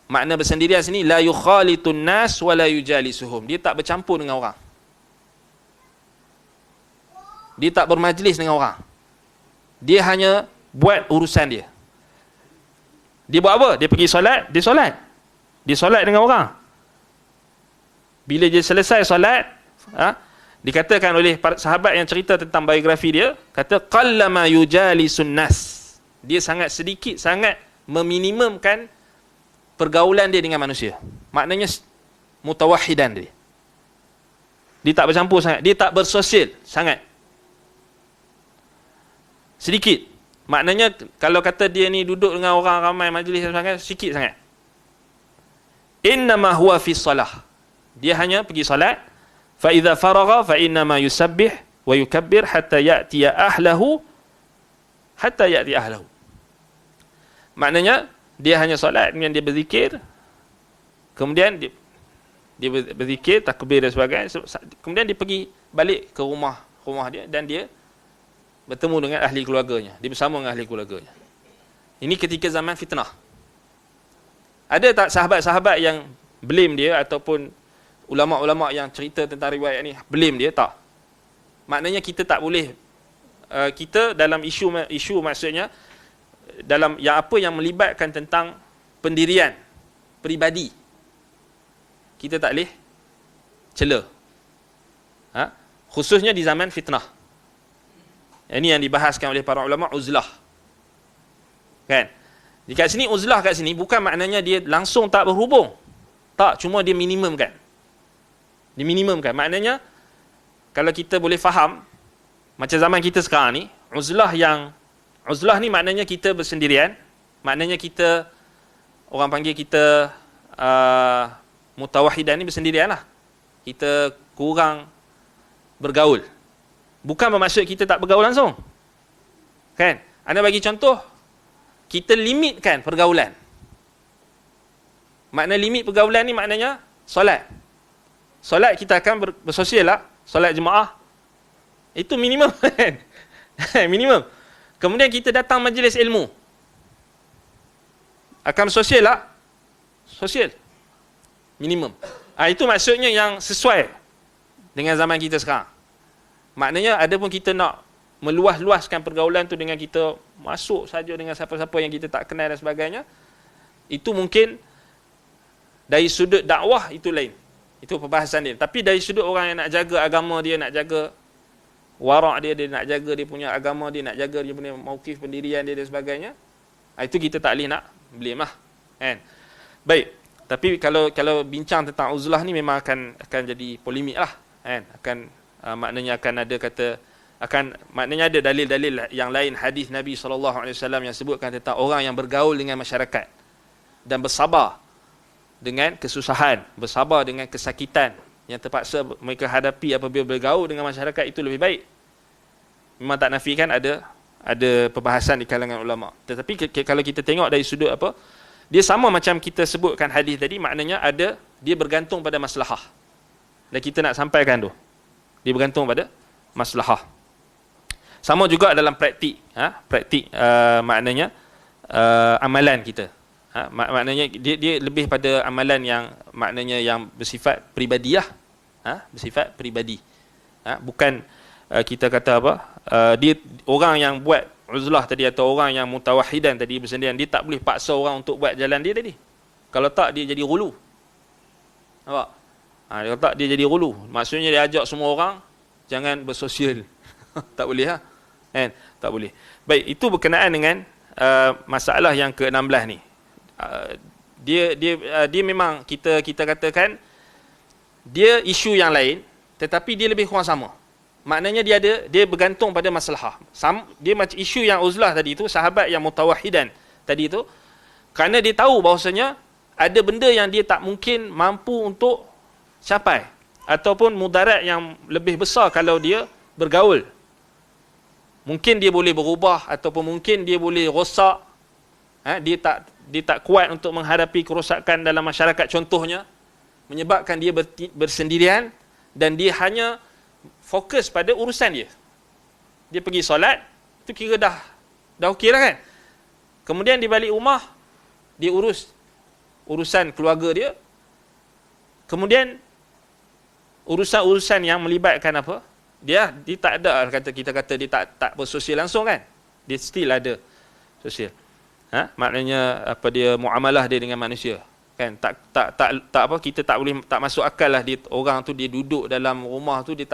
Makna bersendirian sini, la yukhalitun nas wa la yujalisuhum, dia tak bercampur dengan orang, dia tak bermajlis dengan orang, dia hanya buat urusan dia. Dia buat apa? Dia pergi solat, dia solat, dia solat dengan orang. Bila dia selesai solat, dikatakan oleh para sahabat yang cerita tentang biografi dia, kata qallama yujalisun nas, dia sangat sedikit, sangat meminimumkan pergaulan dia dengan manusia. Maknanya mutawahhidan dia. Dia tak bercampur sangat, dia tak bersosial sangat. Sedikit. Maknanya kalau kata dia ni duduk dengan orang ramai, majlis dan sebagainya, sikit sangat. Innama huwa fi salah, dia hanya pergi solat. Fa idza faragha fa innama yusabbih wa yukabbir hatta ya'ti ahlahu, hatta ya'ti ahlahu. Maknanya dia hanya solat, kemudian dia berzikir, kemudian dia berzikir, takbir dan sebagainya, kemudian dia pergi balik ke rumah dia, dan dia bertemu dengan ahli keluarganya, dia bersama dengan ahli keluarganya. Ini ketika zaman fitnah. Ada tak sahabat-sahabat yang blame dia, ataupun ulama-ulama yang cerita tentang riwayat ni blame dia? Tak. Maknanya kita tak boleh, kita dalam isu maksudnya dalam yang apa yang melibatkan tentang pendirian peribadi, kita tak boleh cela, khususnya di zaman fitnah. Ini yang dibahaskan oleh para ulama, uzlah, kan? Dekat sini uzlah, kat sini bukan maknanya dia langsung tak berhubung, tak, cuma dia minimumkan. Dia minimumkan, maknanya kalau kita boleh faham macam zaman kita sekarang ni, uzlah ni maknanya kita bersendirian, maknanya kita, orang panggil kita mutawahhidan ni bersendirian lah. Kita kurang bergaul. Bukan bermaksud kita tak bergaul langsung, kan? Anda bagi contoh, kita limitkan pergaulan. Makna limit pergaulan ni maknanya solat. Solat kita akan bersosial lah, solat jemaah. Itu minimum, kan? Minimum. Kemudian kita datang majlis ilmu, akan sosial lah, sosial, minimum. Itu maksudnya yang sesuai dengan zaman kita sekarang. Maknanya ada pun kita nak meluas-luaskan pergaulan tu dengan kita masuk saja dengan siapa-siapa yang kita tak kenal dan sebagainya, itu mungkin dari sudut dakwah itu lain, itu perbahasan dia. Tapi dari sudut orang yang nak jaga agama dia, nak jaga warak dia nak jaga dia punya agama dia, nak jaga dia punya mauqif pendirian dia dan sebagainya, itu kita tak boleh nak blame lah, kan? Baik, tapi kalau bincang tentang uzlah ni memang akan jadi polemik lah, kan? Maknanya akan ada maknanya ada dalil-dalil yang lain, hadis Nabi SAW yang sebutkan tentang orang yang bergaul dengan masyarakat dan bersabar dengan kesusahan, bersabar dengan kesakitan yang terpaksa mereka hadapi apabila bergaul dengan masyarakat, itu lebih baik. Memang tak nafikan ada perbahasan di kalangan ulama. Tetapi kalau kita tengok dari sudut apa, dia sama macam kita sebutkan hadis tadi, maknanya dia bergantung pada maslahah. Dan kita nak sampaikan tu, dia bergantung pada maslahah. Sama juga dalam praktik, maknanya amalan kita. Maknanya dia lebih pada amalan yang maknanya yang bersifat peribadi lah, bersifat peribadi. Bukan kita kata apa, dia orang yang buat uzlah tadi atau orang yang mutawahhidan tadi bersendirian, dia tak boleh paksa orang untuk buat jalan dia tadi. Kalau tak dia jadi ghulu. Nampak? Kalau tak dia jadi ghulu. Maksudnya dia ajak semua orang jangan bersosial. Tak boleh lah, kan? Tak boleh. Baik, itu berkenaan dengan masalah yang ke-16 ni. Dia memang kita katakan dia isu yang lain, tetapi dia lebih kurang sama. Maknanya dia bergantung pada maslahah. Dia macam isu yang uzlah tadi tu, sahabat yang mutawahhidan tadi tu, Kerana dia tahu bahawasanya ada benda yang dia tak mungkin mampu untuk capai, ataupun mudarat yang lebih besar kalau dia bergaul. Mungkin dia boleh berubah, ataupun mungkin dia boleh rosak. Dia tak kuat untuk menghadapi kerosakan dalam masyarakat, contohnya menyebabkan dia bersendirian, dan dia hanya fokus pada urusan dia. Dia pergi solat, tu kira dah okey lah kan. Kemudian di balik rumah, dia urus urusan keluarga dia. Kemudian urusan-urusan yang melibatkan apa? Dia tak ada, kita kata dia tak bersosial langsung kan. Dia still ada sosial. Maknanya apa, dia muamalah dia dengan manusia. Kan tak apa, kita tak boleh, tak masuk akal lah dia, orang tu dia duduk dalam rumah tu dia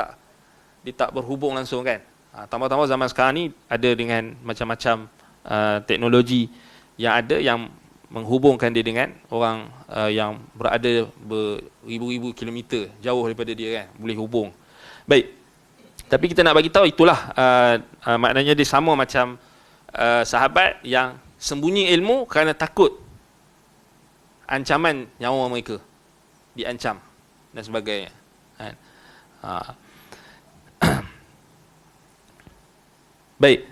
tak berhubung langsung kan. Tambah-tambah zaman sekarang ni ada dengan macam-macam teknologi yang ada yang menghubungkan dia dengan orang yang berada beribu-ribu kilometer jauh daripada dia kan, boleh hubung. Baik. Tapi kita nak bagi tahu itulah maknanya dia sama macam sahabat yang sembunyi ilmu kerana takut ancaman nyawa mereka diancam dan sebagainya. Baik.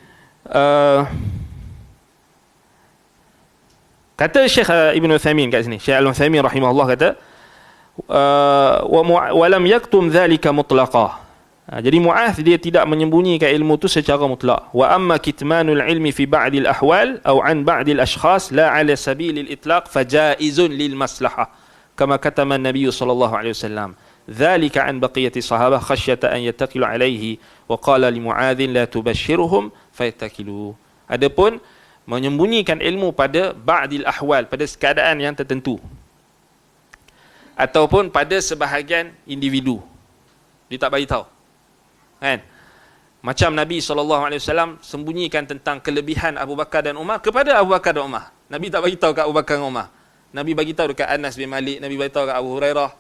Kata Syekh Ibn Uthaymin kat sini, Syekh Al-Uthaymin rahimahullah kata, wa lam yaktum dhalika mutlaqa. Jadi Mu'adh dia tidak menyembunyikan ilmu itu secara mutlak. Wa amma kitmanul ilmi fi ba'dil ahwal aw an ba'dil ashkhas la ala sabilil itlaq fajaizun lil maslahah kama katama an-nabiy sallallahu alaihi wasallam. Dhalika an baqiyati sahabah khasyata an yattaqilu alaihi wa qala li Mu'adh la tubashshirhum fayattakilu. Adapun menyembunyikan ilmu pada ba'dil ahwal, pada keadaan yang tertentu, ataupun pada sebahagian individu, dia tak bagi tahu. Kan? Macam Nabi SAW sembunyikan tentang kelebihan Abu Bakar dan Umar kepada Abu Bakar dan Umar. Nabi tak bagi tahu kat Abu Bakar dan Umar. Nabi bagi tahu dekat Anas bin Malik, Nabi bagi tahu kat Abu Hurairah.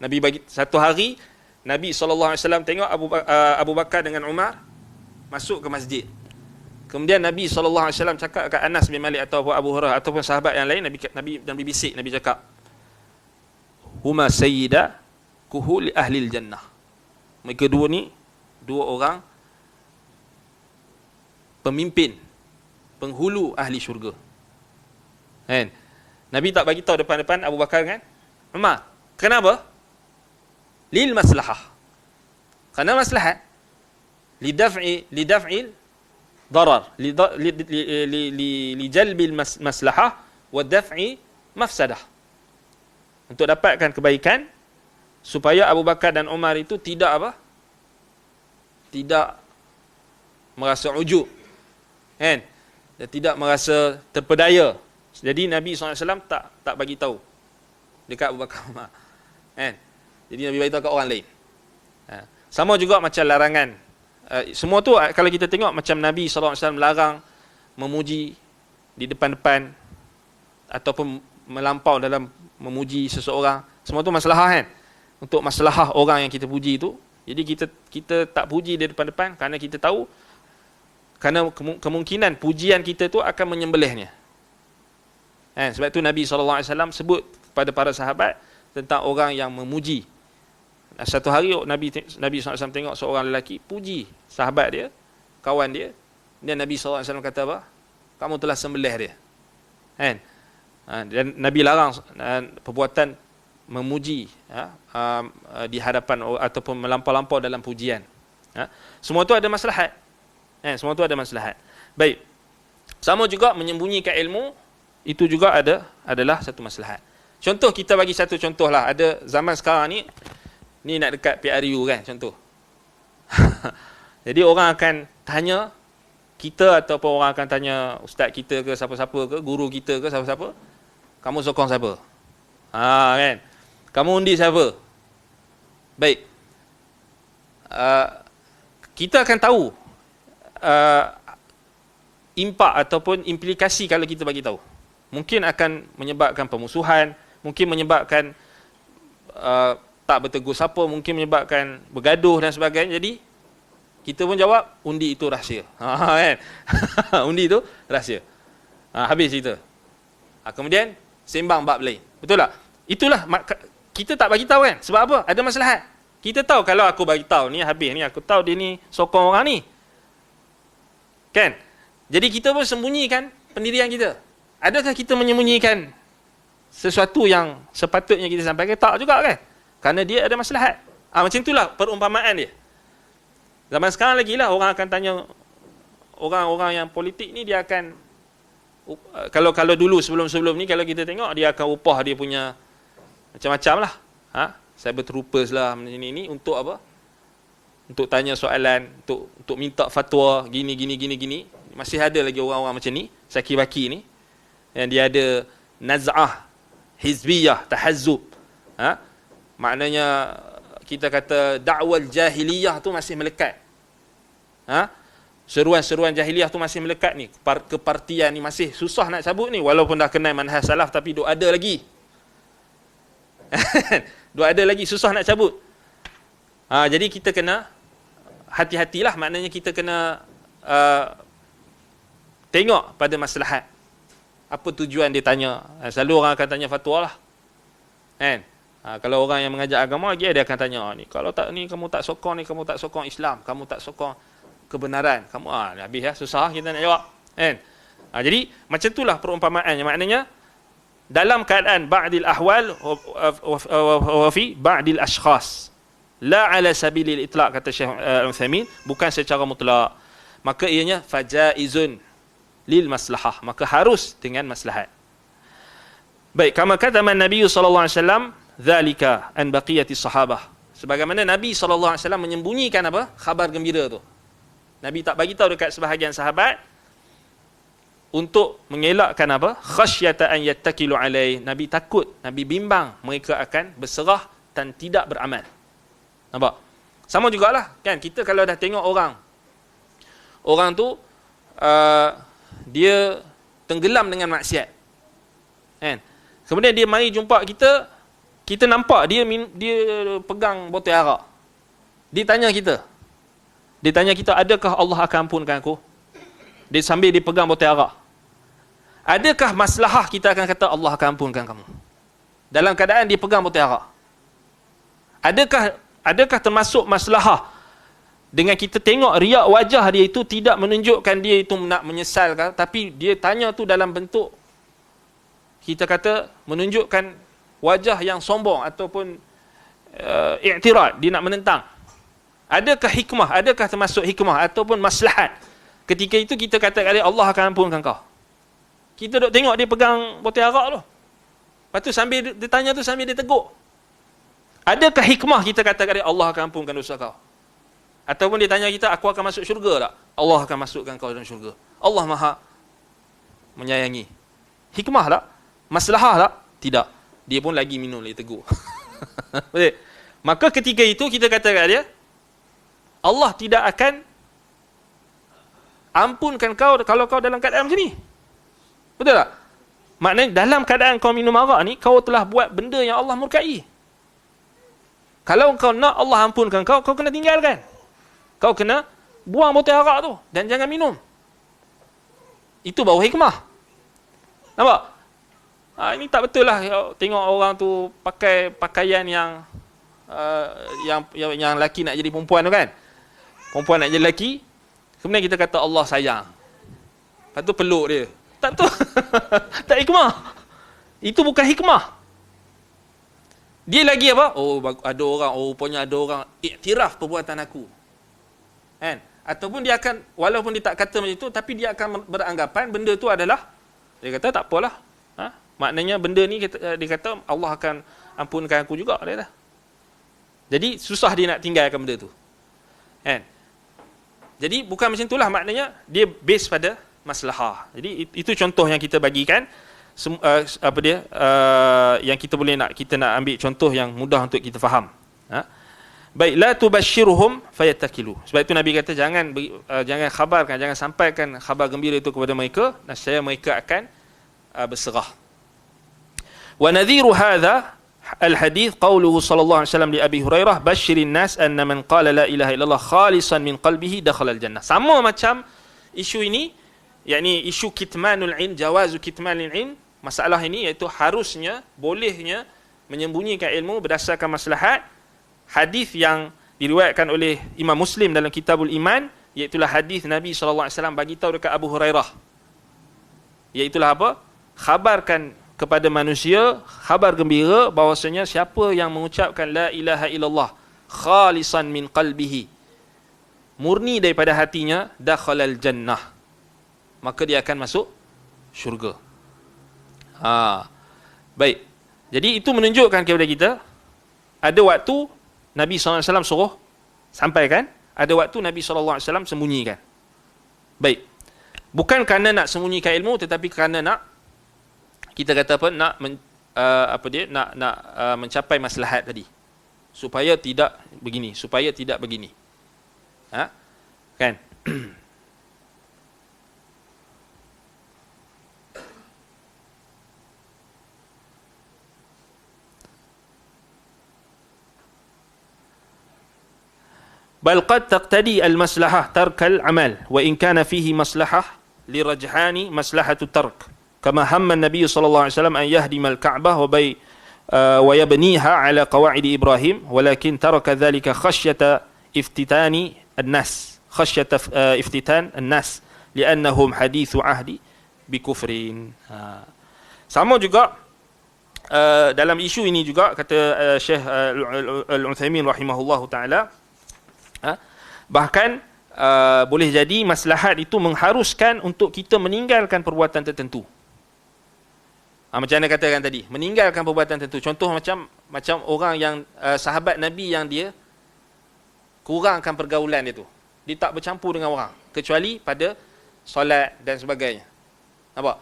Nabi bagi satu hari Nabi SAW tengok Abu Bakar dengan Umar masuk ke masjid. Kemudian Nabi SAW cakap kat Anas bin Malik atau Abu Hurairah ataupun sahabat yang lain, Nabi bisik, Nabi cakap, huma sayyida kuhul ahli jannah. Mereka dua ni, dua orang pemimpin, penghulu ahli syurga. Kan? Nabi tak bagi tahu depan-depan Abu Bakar kan Umar. Kenapa? Lil maslahah. Kerana maslahat. Lidaf'il darar, li jalbil maslahah wa daf'i mafsadah. Untuk dapatkan kebaikan supaya Abu Bakar dan Umar itu tidak apa? Tidak merasa ujub. Kan? Dan tidak merasa terpedaya. Jadi Nabi SAW tak bagi tahu dekat Abu Bakar Umar. Kan? Jadi Nabi bagi tahu kat orang lain. Sama juga macam larangan. Semua tu kalau kita tengok macam Nabi SAW larang memuji di depan-depan ataupun melampau dalam memuji seseorang. Semua tu masalah kan? Untuk masalah orang yang kita puji itu. Jadi kita tak puji di depan-depan kerana kita tahu, kerana kemungkinan pujian kita tu akan menyembelihnya. Sebab tu Nabi SAW sebut kepada para sahabat tentang orang yang memuji. Satu hari Nabi SAW tengok seorang lelaki puji sahabat dia, kawan dia, dan Nabi SAW kata apa? Kamu telah sembelih dia. Kan? Dan Nabi larang perbuatan memuji di hadapan ataupun melampau-lampau dalam pujian. Semua tu ada maslahat. Semua tu ada maslahat. Baik. Sama juga menyembunyikan ilmu, itu juga adalah satu maslahat. Contoh, kita bagi satu contoh lah. Ada zaman sekarang ni nak dekat PRU kan, contoh. Jadi orang akan tanya kita ataupun orang akan tanya ustaz kita ke siapa-siapa ke, guru kita ke siapa-siapa, kamu sokong siapa? Kan? Kamu undi siapa? Baik. Kita akan tahu impak ataupun implikasi kalau kita bagi tahu. Mungkin akan menyebabkan permusuhan, mungkin menyebabkan tak bertegur sapa, mungkin menyebabkan bergaduh dan sebagainya. Jadi kita pun jawab undi itu rahsia. Kan? Undi itu rahsia. Habis cerita. Kemudian sembang bab lain. Betul tak? Itulah kita tak bagi tahu kan? Sebab apa? Ada maslahat. Kita tahu kalau aku bagi tahu ni habis ni, aku tahu dia ni sokong orang ni. Kan? Jadi kita pun sembunyikan pendirian kita. Adakah kita menyembunyikan sesuatu yang sepatutnya kita sampaikan? Tak juga kan? Kerana dia ada maslahat. Macam itulah perumpamaan dia. Zaman sekarang lagi lah orang akan tanya, orang-orang yang politik ni dia akan, kalau dulu sebelum ni kalau kita tengok, dia akan upah dia punya macam-macam lah. Cyber-troopers lah ini untuk apa? Untuk tanya soalan, untuk minta fatwa gini. Masih ada lagi orang-orang macam ni, saki-baki ni, yang dia ada naz'ah hizbiyah, tahazzub. Maknanya kita kata dakwah jahiliyah tu masih melekat. Seruan-seruan jahiliyah tu masih melekat ni. Kepartian ni masih susah nak cabut ni, walaupun dah kenal manhaj salaf, tapi duk ada lagi. Duk ada lagi, susah nak cabut. Jadi kita kena hati-hatilah, maknanya kita kena tengok pada maslahat. Apa tujuan dia tanya? Selalu orang akan tanya fatwa lah. Kan? Kalau orang yang mengajar agama lagi, dia akan tanya, ni kalau tak ni kamu tak sokong ni, kamu tak sokong Islam, kamu tak sokong kebenaran, kamu habis ya, susah kita nak jawab. Kan? Jadi macam itulah perumpamaannya. Maknanya dalam keadaan ba'dil ahwal wa fi ba'dil ashkhas, la ala sabilil itlaq, kata Syekh Al-Utsaimin, bukan secara mutlak, maka ianya fajaizun lil maslahah, maka harus dengan maslahat. Baik, kama kata Nabi sallallahu alaihi wasallam dzalika an baqiyati sahabah, sebagaimana Nabi sallallahu alaihi wasallam menyembunyikan apa? Khabar gembira tu. Nabi tak bagi tahu dekat sebahagian sahabat untuk mengelakkan apa? Khasyata an yattakilu alai. Nabi takut, Nabi bimbang mereka akan berserah dan tidak beramal. Nampak? Sama jugalah kan, kita kalau dah tengok orang tu dia tenggelam dengan maksiat, kan? Kemudian dia mari jumpa kita nampak dia pegang botol arak. Dia tanya kita, adakah Allah akan ampunkan aku? Dia sambil dia pegang botol arak. Adakah maslahah kita akan kata Allah akan ampunkan kamu dalam keadaan dia pegang botol arak? Adakah termasuk maslahah dengan kita tengok riak wajah dia itu tidak menunjukkan dia itu nak menyesalkan, tapi dia tanya tu dalam bentuk kita kata menunjukkan wajah yang sombong ataupun i'tirad, dia nak menentang. Adakah hikmah, adakah termasuk hikmah ataupun maslahat ketika itu kita kata dia Allah akan ampunkan kau? Kita duk tengok dia pegang botol arak tu, lepas tu sambil dia tanya tu sambil dia tegur. Adakah hikmah kita kata dia Allah akan ampunkan dosa kau? Ataupun dia tanya kita, aku akan masuk syurga tak? Allah akan masukkan kau dalam syurga. Allah Maha menyayangi. Hikmah tak? Maslahah tak? Tidak. Dia pun lagi minum, lagi tegur. Betul? Maka ketika itu kita kata kat dia, Allah tidak akan ampunkan kau kalau kau dalam keadaan macam ni. Betul tak? Maknanya dalam keadaan kau minum arak ni, kau telah buat benda yang Allah murkai. Kalau kau nak Allah ampunkan kau, kau kena tinggalkan. Kau kena buang botol arak tu dan jangan minum. Itu baru hikmah. Nampak? Ini tak betul lah tengok orang tu pakai pakaian yang lelaki nak jadi perempuan tu kan. Perempuan nak jadi lelaki, kemudian kita kata Allah sayang. Lepas tu peluk dia. Tak betul. Tak hikmah. Itu bukan hikmah. Dia lagi apa? Oh, ada orang, rupanya ada orang iktiraf perbuatan aku. Kan? Ataupun dia akan, walaupun dia tak kata macam itu, tapi dia akan beranggapan benda tu adalah, dia kata tak apalah. Maknanya benda ni dia kata Allah akan ampunkan aku juga, dia kata. Jadi susah dia nak tinggalkan benda tu. Kan? Jadi bukan macam itulah, maknanya dia base pada maslahah. Jadi itu contoh yang kita bagikan. Yang kita nak ambil contoh yang mudah untuk kita faham. Baik, la tubashshiruhum fayattakilu. Sebab itu Nabi kata jangan khabarkan, jangan sampaikan khabar gembira itu kepada mereka, nescaya mereka akan berserah. Wa nadhiru hadha al-hadith qawluhu sallallahu alaihi wasallam li Abi Hurairah, basyirin nas anna man qala la ilaha illallah khalisan min qalbihi dakhala al-jannah. Sama macam isu ini, yakni isu kitmanul ilm, jawazu kitmanul ilm, masalah ini, iaitu harusnya, bolehnya menyembunyikan ilmu berdasarkan maslahat. Hadis yang diriwayatkan oleh Imam Muslim dalam Kitabul Iman, iaitulah hadis Nabi SAW bagi tahu dekat Abu Hurairah, iaitulah apa? Khabarkan kepada manusia, khabar gembira bahawasanya siapa yang mengucapkan la ilaha illallah khalisan min qalbihi, murni daripada hatinya, dakhalal jannah, maka dia akan masuk syurga. Baik. Jadi itu menunjukkan kepada kita, ada waktu Nabi SAW suruh sampaikan, ada waktu Nabi SAW sembunyikan. Baik. Bukan kerana nak sembunyikan ilmu, tetapi kerana nak, kita kata apa, nak mencapai maslahat tadi, supaya tidak begini, supaya tidak begini. Kan? بل قد تقتدي المصلحة ترك العمل وإن كان فيه مصلحة لرجحان مصلحة الترك كما هم النبي صلى الله عليه وسلم أن يهدم الكعبة ويبنيها على قواعد إبراهيم ولكن ترك ذلك خشية افتتان الناس لأنهم حديث عهد بكفر. Sama juga dalam isu ini juga kata Syekh Al-Utsaimin rahimahullahu taala, bahkan boleh jadi maslahat itu mengharuskan untuk kita meninggalkan perbuatan tertentu. Macam mana katakan tadi, meninggalkan perbuatan tertentu. Contoh macam orang yang sahabat Nabi yang dia kurangkan pergaulan dia tu. Dia tak bercampur dengan orang kecuali pada solat dan sebagainya. Nampak?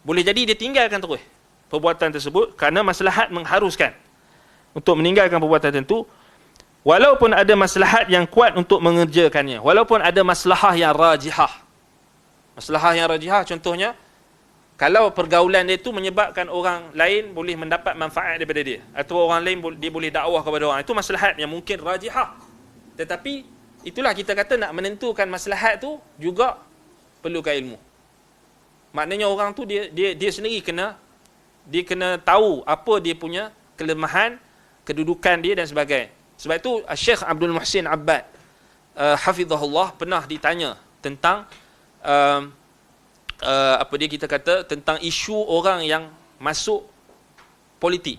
Boleh jadi dia tinggalkan terus perbuatan tersebut kerana maslahat mengharuskan untuk meninggalkan perbuatan tertentu. Walaupun ada maslahat yang kuat untuk mengerjakannya, walaupun ada maslahah yang rajihah. Maslahah yang rajihah contohnya, kalau pergaulan dia itu menyebabkan orang lain boleh mendapat manfaat daripada dia, atau orang lain dia boleh dakwah kepada orang, itu maslahat yang mungkin rajihah. Tetapi itulah kita kata nak menentukan maslahat tu juga perlukan ilmu. Maknanya orang tu dia sendiri kena tahu apa dia punya kelemahan, kedudukan dia dan sebagainya. Sebab itu Syekh Abdul Muhsin Abbad hafizahullah pernah ditanya tentang kita kata tentang isu orang yang masuk politik,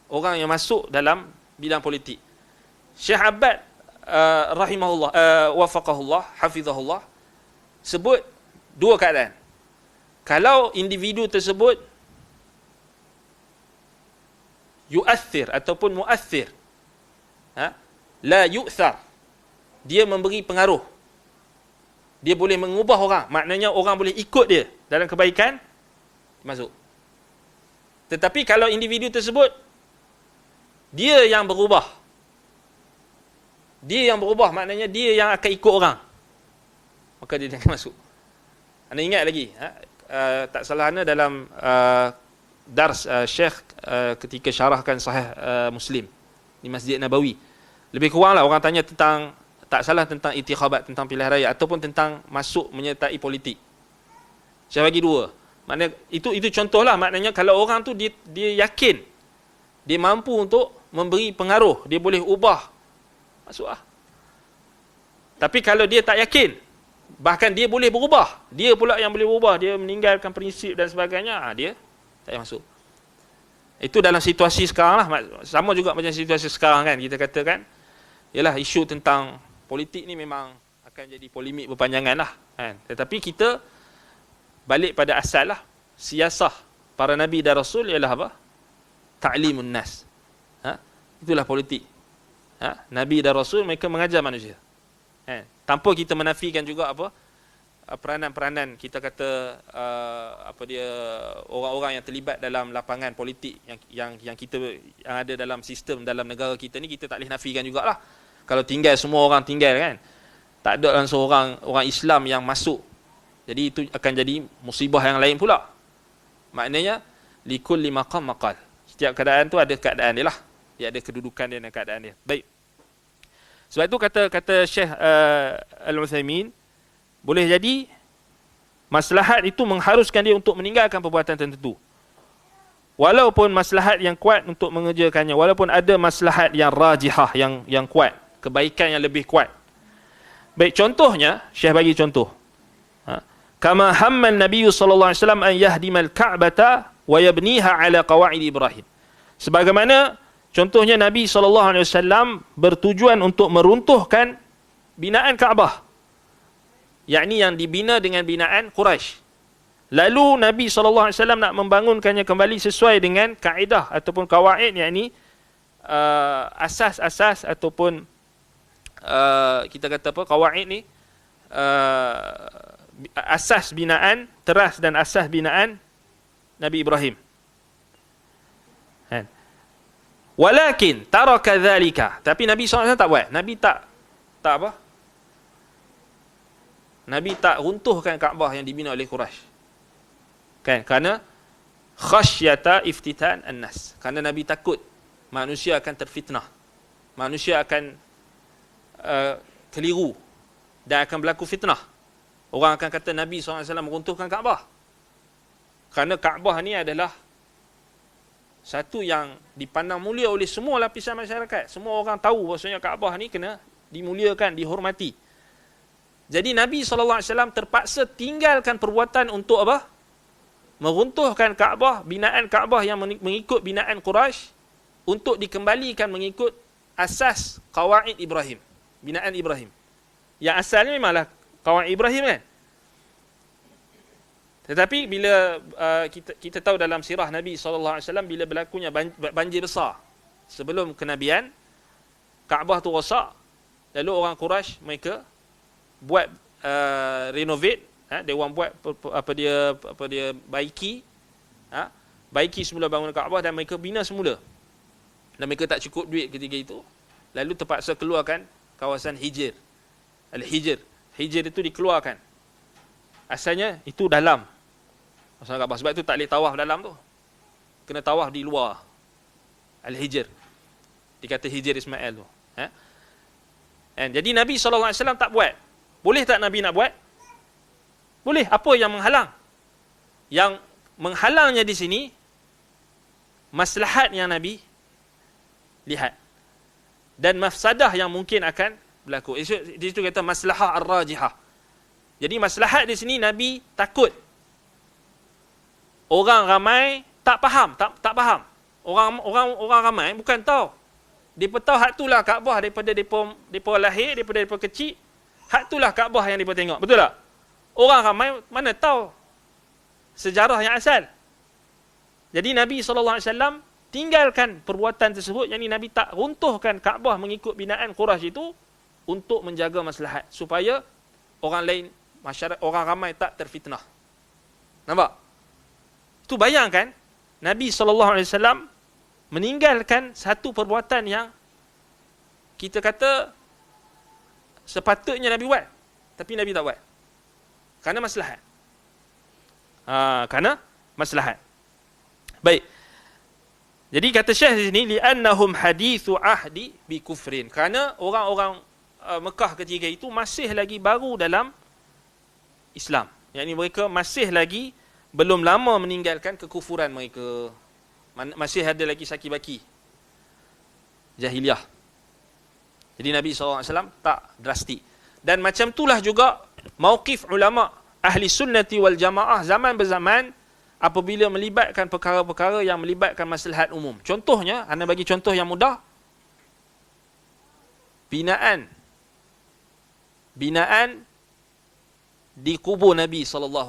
orang yang masuk dalam bidang politik. Syekh Abbad rahimahullah wafaqahullah hafizahullah sebut dua keadaan. Kalau individu tersebut yu'athir ataupun mu'athir, la yu'thar, dia memberi pengaruh, dia boleh mengubah orang, maknanya orang boleh ikut dia dalam kebaikan, masuk. Tetapi kalau individu tersebut dia yang berubah, maknanya dia yang akan ikut orang, maka dia jangan masuk. Anda ingat lagi tak salah anda dalam dars Syekh ketika syarahkan Sahih Muslim di Masjid Nabawi, lebih kuranglah orang tanya tentang, tak salah, tentang intikhabat, tentang pilihan raya ataupun tentang masuk menyertai politik. Saya bagi dua. Maknanya itu contohlah, maknanya kalau orang tu dia yakin dia mampu untuk memberi pengaruh, dia boleh ubah, masuklah. Tapi kalau dia tak yakin, bahkan dia boleh berubah, dia pula yang boleh berubah, dia meninggalkan prinsip dan sebagainya, dia tak payah masuk. Itu dalam situasi sekarang lah. Sama juga macam situasi sekarang kan, kita katakan, yalah, isu tentang politik ni memang akan jadi polemik berpanjangan lah kan. Tetapi kita balik pada asal lah, siasah para Nabi dan Rasul ialah apa? Ta'limun nas. Itulah politik. Nabi dan Rasul mereka mengajar manusia. Tanpa kita menafikan juga apa? Peranan-peranan, kita kata orang-orang yang terlibat dalam lapangan politik yang ada dalam sistem dalam negara kita ni, kita tak boleh nafikan jugalah. Kalau tinggal semua orang tinggal kan, tak ada langsung orang Islam yang masuk, jadi itu akan jadi musibah yang lain pula. Maknanya likulli maqam maqal, setiap keadaan tu ada keadaan dia lah, dia ada kedudukan dia dan keadaan dia. Baik, sebab itu kata Syekh Al-Utsaimin, boleh jadi maslahat itu mengharuskan dia untuk meninggalkan perbuatan tertentu. walaupun maslahat yang kuat untuk mengerjakannya, walaupun ada maslahat yang rajihah, yang kuat, kebaikan yang lebih kuat. Baik, contohnya, Syekh bagi contoh. Kama hamman Nabi sallallahu alaihi wasallam an yahdimal Ka'bata wa yabniha ala qawaid Ibrahim. Sebagaimana contohnya Nabi sallallahu alaihi wasallam bertujuan untuk meruntuhkan binaan Kaabah, yakni yang dibina dengan binaan Quraisy. Lalu Nabi SAW nak membangunkannya kembali sesuai dengan kaedah ataupun kawaid, yakni asas-asas ataupun kita kata apa, kawaid ni asas binaan, teras dan asas binaan Nabi Ibrahim. Walakin taraka dhalika, tapi Nabi SAW tak buat. Nabi tak apa? Nabi tak runtuhkan Kaabah yang dibina oleh Quraisy. Kan? Kerana khasyata iftitan an-nas. Kerana Nabi takut manusia akan terfitnah. Manusia akan keliru dan akan berlaku fitnah. Orang akan kata Nabi SAW meruntuhkan Kaabah. Kerana Kaabah ni adalah satu yang dipandang mulia oleh semua lapisan masyarakat. Semua orang tahu bahawasanya Kaabah ni kena dimuliakan, dihormati. Jadi Nabi SAW terpaksa tinggalkan perbuatan untuk apa? Meruntuhkan Kaabah, binaan Kaabah yang mengikut binaan Quraisy, untuk dikembalikan mengikut asas qawaid Ibrahim, binaan Ibrahim. Yang asalnya memanglah qawaid Ibrahim kan. Tetapi bila kita tahu dalam sirah Nabi SAW, bila berlakunya banjir besar sebelum kenabian, Kaabah tu rosak, lalu orang Quraisy mereka buat renovate. Dia orang buat apa dia baiki, baiki semula bangunan Kaabah dan mereka bina semula. Dan mereka tak cukup duit ketika itu, lalu terpaksa keluarkan kawasan Hijr. Al-Hijr. Hijr itu dikeluarkan. Asalnya itu dalam kawasan Kaabah, sebab itu tak boleh tawaf dalam tu. Kena tawaf di luar. Al-Hijr. Dikata Hijr Ismail tu. Jadi Nabi SAW tak buat. Boleh tak Nabi nak buat? Boleh. Apa yang menghalang? Yang menghalangnya di sini maslahat yang Nabi lihat dan mafsadah yang mungkin akan berlaku. Di situ kata maslahah ar-rajihah. Jadi maslahat di sini Nabi takut orang ramai tak faham, tak faham. Orang ramai bukan tahu. Depa tahu hak itulah Kaabah daripada depa lahir, daripada depa kecil. Hak itulah Kaabah yang depa tengok. Betul tak? Orang ramai mana tahu sejarah yang asal. Jadi Nabi SAW tinggalkan perbuatan tersebut, yang Nabi tak runtuhkan Kaabah mengikut binaan Quraisy itu untuk menjaga maslahat, supaya orang lain, masyarakat, orang ramai tak terfitnah. Nampak? Tu bayangkan Nabi SAW meninggalkan satu perbuatan yang kita kata sepatutnya Nabi buat, tapi Nabi tak buat. Kerana maslahat. Kerana maslahat. Baik. Jadi kata Syekh di sini, li'annahum hadithu ahdi bi kufrin. Kerana orang-orang Mekah ketika itu masih lagi baru dalam Islam. Yakni mereka masih lagi belum lama meninggalkan kekufuran mereka. Masih ada lagi saki-baki jahiliah. Jadi Nabi SAW tak drastik. Dan macam itulah juga mauqif ulama ahli sunnati wal jamaah zaman berzaman apabila melibatkan perkara-perkara yang melibatkan maslahat umum. Contohnya, anda bagi contoh yang mudah. Binaan di kubur Nabi SAW.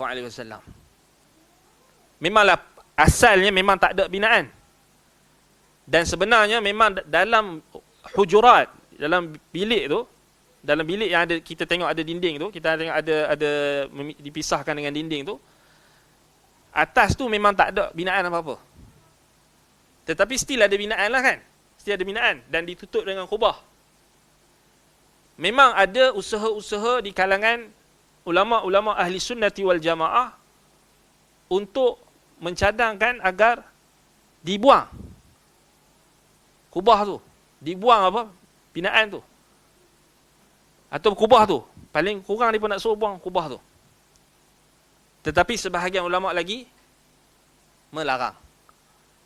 Memanglah asalnya memang tak ada binaan. Dan sebenarnya memang dalam hujurat, dalam bilik tu, dalam bilik yang ada kita tengok ada dinding tu, kita tengok ada dipisahkan dengan dinding tu. Atas tu memang tak ada binaan apa-apa. Tetapi still ada binaan lah kan? Still ada binaan dan ditutup dengan kubah. Memang ada usaha-usaha di kalangan ulama-ulama ahli sunnati wal jamaah untuk mencadangkan agar dibuang kubah tu. Dibuang apa? Binaan tu. Atau kubah tu. Paling kurang mereka nak suruh buang kubah tu. Tetapi sebahagian ulama lagi melarang.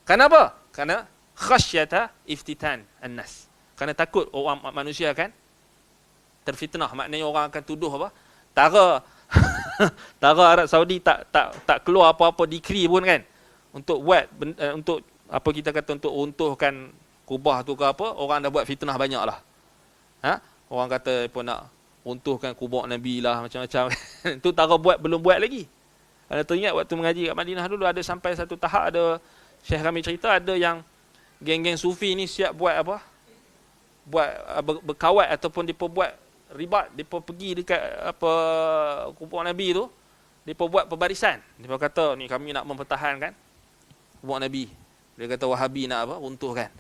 Kenapa? Kerana khasyata iftitan an-nas. Kerana takut orang manusia akan terfitnah. Maknanya orang akan tuduh apa? Tara Arab Saudi tak keluar apa-apa decree pun kan untuk buat untuk apa kita kata untuk runtuhkan Kubah tu ke apa, orang dah buat fitnah banyak lah. Orang kata pun nak runtuhkan kubur Nabi lah macam-macam. Tu Tara belum buat lagi. Kalau teringat waktu mengaji kat Madinah dulu ada sampai satu tahap ada Syekh kami cerita ada yang geng-geng sufi ni siap buat apa? Buat berkawat ataupun depa buat ribat, depa pergi dekat apa kubur Nabi tu, depa buat perbarisan. Depa kata ni kami nak mempertahankan kubur Nabi. Dia kata Wahabi nak apa? Runtuhkan.